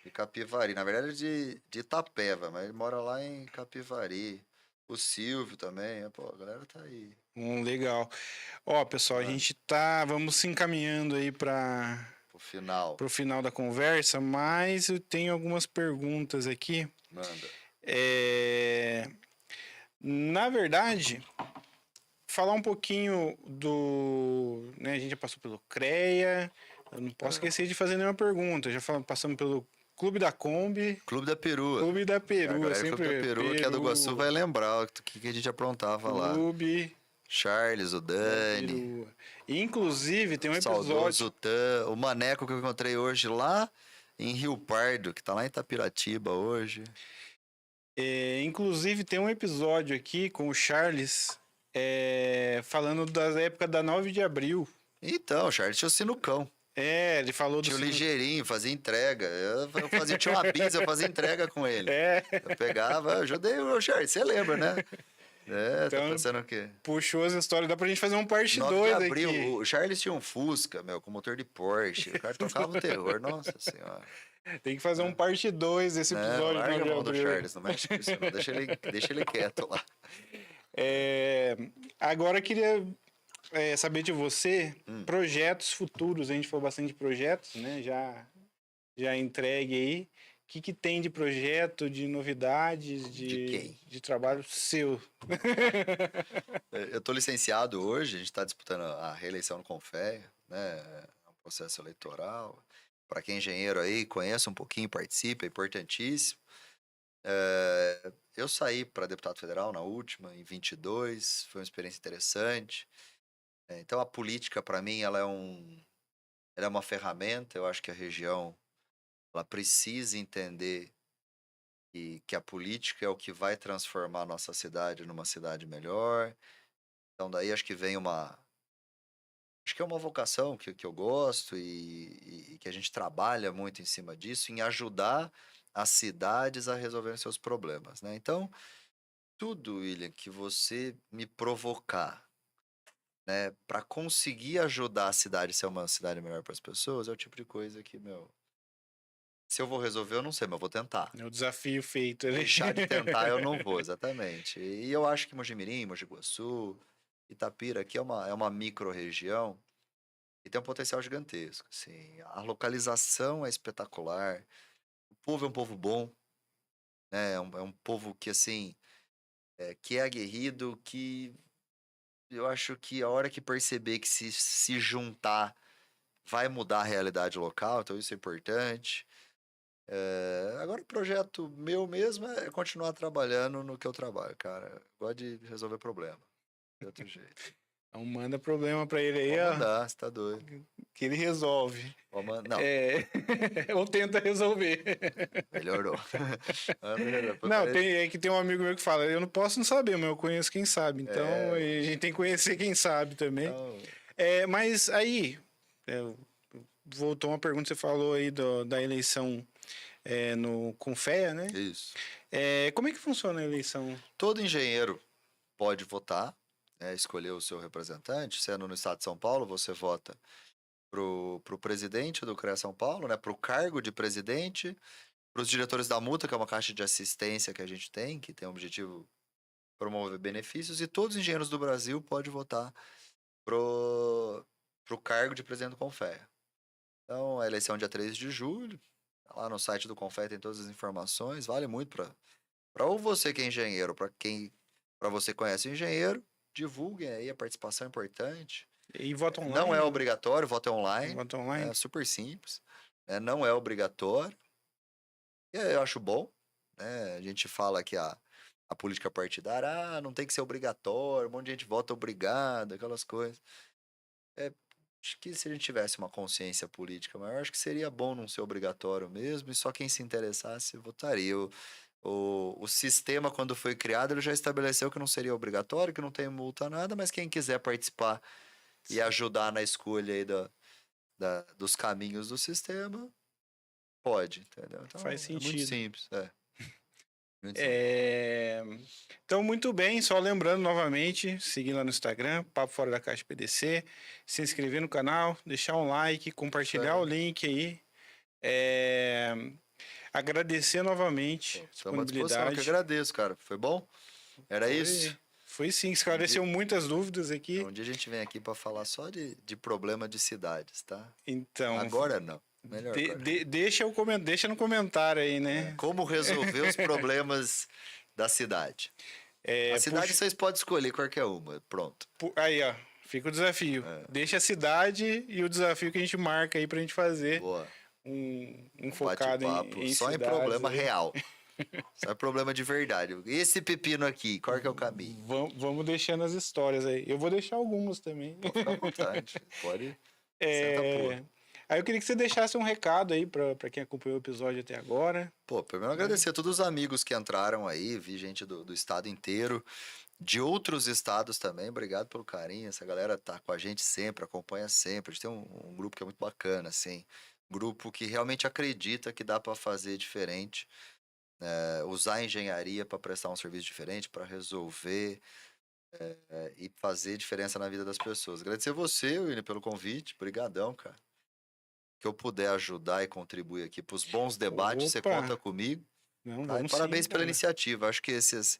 de Capivari. Na verdade, de Itapeva, mas ele mora lá em Capivari. O Silvio também, pô, a galera tá aí. Legal. Ó, pessoal, a gente vamos se encaminhando aí para Pro final da conversa, mas eu tenho algumas perguntas aqui. Manda. Na verdade, falar um pouquinho né, a gente já passou pelo CREA, eu não posso esquecer de fazer nenhuma pergunta. Já passamos pelo Clube da Kombi. Clube da Perua. Clube da Perua, sempre Clube da Perua, que é do Iguaçu, vai lembrar o que a gente aprontava lá. Clube Charles, o Dani. Inclusive, tem um episódio... Saudoso o Maneco que eu encontrei hoje lá em Rio Pardo, que tá lá em Itapiratiba hoje. Inclusive, tem um episódio aqui com o Charles falando da época da 9 de abril. Então, o Charles tinha o sinucão. Ele falou do... Tinha o ligeirinho, fazia entrega. Tinha uma bis, eu fazia entrega com ele. Eu pegava, eu ajudei o Charles, você lembra, né? Então, tá pensando o quê? Puxou as histórias, dá pra gente fazer um parte 2 aqui. O Charles tinha um Fusca, com motor de Porsche. O cara tocava o terror, nossa senhora. Tem que fazer um parte 2 desse episódio. Larga a mão do Charles, não mexe com isso, não. Deixa ele quieto lá. Agora eu queria saber de você, projetos futuros. A gente falou bastante de projetos, né? Já entregue aí. O que tem de projeto, de novidades, de trabalho seu? Eu tô licenciado hoje, a gente está disputando a reeleição no Confea, né? É um processo eleitoral. Para quem é engenheiro aí, conheça um pouquinho, participa, é importantíssimo. Eu saí para deputado federal na última, em 22, foi uma experiência interessante. Então a política, para mim, ela é uma ferramenta. Eu acho que a região ela precisa entender que a política é o que vai transformar a nossa cidade numa cidade melhor. Então daí acho que vem acho que é uma vocação que eu gosto e que a gente trabalha muito em cima disso, em ajudar as cidades a resolverem seus problemas, né? Então, tudo, William, que você me provocar, né, para conseguir ajudar a cidade a ser uma cidade melhor para as pessoas, é o tipo de coisa que, se eu vou resolver, eu não sei, mas eu vou tentar. É o desafio feito. Deixar de tentar, eu não vou, exatamente. E eu acho que Mojimirim, Mogi Guaçu, Itapira, aqui é uma micro-região e tem um potencial gigantesco. Assim, a localização é espetacular, o povo é um povo bom, né? É um povo que, assim, que é aguerrido, que eu acho que a hora que perceber que se juntar vai mudar a realidade local, então isso é importante. Agora o projeto meu mesmo é continuar trabalhando no que eu trabalho, cara. Eu gosto de resolver problema. De outro jeito. Então manda problema pra ele aí, Pode mandar, você tá doido. Que ele resolve. Não. Ou tenta resolver. Melhorou. Não, tem um amigo meu que fala, eu não posso não saber, mas eu conheço quem sabe. Então a gente tem que conhecer quem sabe também. Então... Mas aí, voltou uma pergunta que você falou aí da eleição no Confea, né? Isso. Como é que funciona a eleição? Todo engenheiro pode votar, escolher o seu representante. Sendo no estado de São Paulo, você vota pro presidente do CREA São Paulo, né? Pro cargo de presidente, pros diretores da multa, que é uma caixa de assistência que a gente tem, que tem o objetivo de promover benefícios, e todos os engenheiros do Brasil podem votar pro cargo de presidente do Confea. Então, a eleição é dia 3 de julho. Lá no site do Confea tem todas as informações. Vale muito para ou você que é engenheiro, para você que conhece o engenheiro, divulguem aí, a participação é importante. E voto online? Não é obrigatório, voto é online. Voto online? É super simples. Não é obrigatório. Eu acho bom, né? A gente fala que a política partidária, não tem que ser obrigatório, um monte de gente vota obrigado, aquelas coisas. Acho que se a gente tivesse uma consciência política maior, acho que seria bom não ser obrigatório mesmo, e só quem se interessasse votaria. O sistema, quando foi criado, ele já estabeleceu que não seria obrigatório, que não tem multa nada, mas quem quiser participar e ajudar na escolha aí dos caminhos do sistema, pode, entendeu? Então, Faz é muito sentido. simples, muito simples. Então, muito bem, só lembrando novamente, seguir lá no Instagram, Papo Fora da Caixa PDC, se inscrever no canal, deixar um like, compartilhar Isso o aí. link aí. É, Agradecer novamente a Estamos à disposição, eu que disponibilidade. agradeço, cara. Foi bom? Era isso? Foi sim, Um dia, esclareceu muitas dúvidas aqui. um dia a gente vem aqui para falar só de problema de cidades, tá? Então, Agora não. Melhor agora. deixa no comentário aí, né? Como resolver os problemas da cidade? A cidade Puxa, vocês podem escolher qualquer uma. Pronto. aí, ó, fica o desafio. Deixa a cidade e o desafio que a gente marca aí pra gente fazer Boa. um Um focado bate-papo em só em cidades problema aí. real. Só em problema de verdade. Esse pepino aqui, qual que é o caminho? Vamos deixando as histórias aí. Eu vou deixar algumas também. Pode ficar à vontade. Pode. Senta É, pô. Aí eu queria que você deixasse um recado aí pra quem acompanhou o episódio até agora. Pô, primeiro agradecer a todos os amigos que entraram aí, vi gente do estado inteiro, de outros estados também, obrigado pelo carinho, essa galera tá com a gente sempre, acompanha sempre, a gente tem um grupo que é muito bacana, assim, grupo que realmente acredita que dá para fazer diferente, usar a engenharia para prestar um serviço diferente, para resolver e fazer diferença na vida das pessoas. Agradecer você, William, pelo convite, brigadão, cara. Que eu puder ajudar e contribuir aqui para os bons debates, você Opa! conta comigo. Não, Tá? E vamos sim, parabéns pela cara. iniciativa. Acho que essas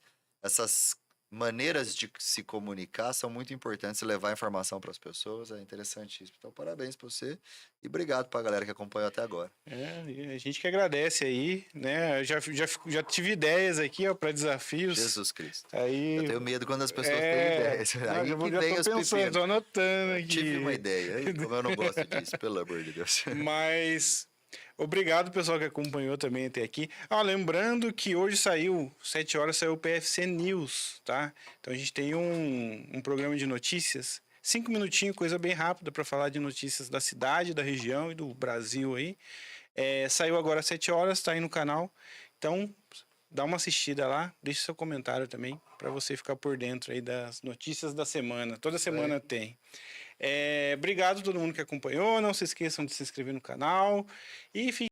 maneiras de se comunicar são muito importantes, levar informação para as pessoas é interessantíssimo. Então, parabéns para você e obrigado para a galera que acompanhou até agora. E a gente que agradece aí, né? Já tive ideias aqui, ó, para desafios. Jesus Cristo. Aí, Eu tenho medo quando as pessoas têm ideias. não, Aí que já vem tô os pensando, pepinos. tô anotando Eu aqui. tive uma ideia, aí, como eu não gosto disso, pelo amor de Deus. Mas obrigado, pessoal, que acompanhou também até aqui. Ah, lembrando que hoje 7 horas, saiu o PFC News, tá? Então a gente tem um programa de notícias, 5 minutinhos, coisa bem rápida para falar de notícias da cidade, da região e do Brasil aí. Saiu agora às 7 horas, tá aí no canal. Então, dá uma assistida lá, deixa seu comentário também, para você ficar por dentro aí das notícias da semana. Toda semana tem. Obrigado a todo mundo que acompanhou. Não se esqueçam de se inscrever no canal. E fiquem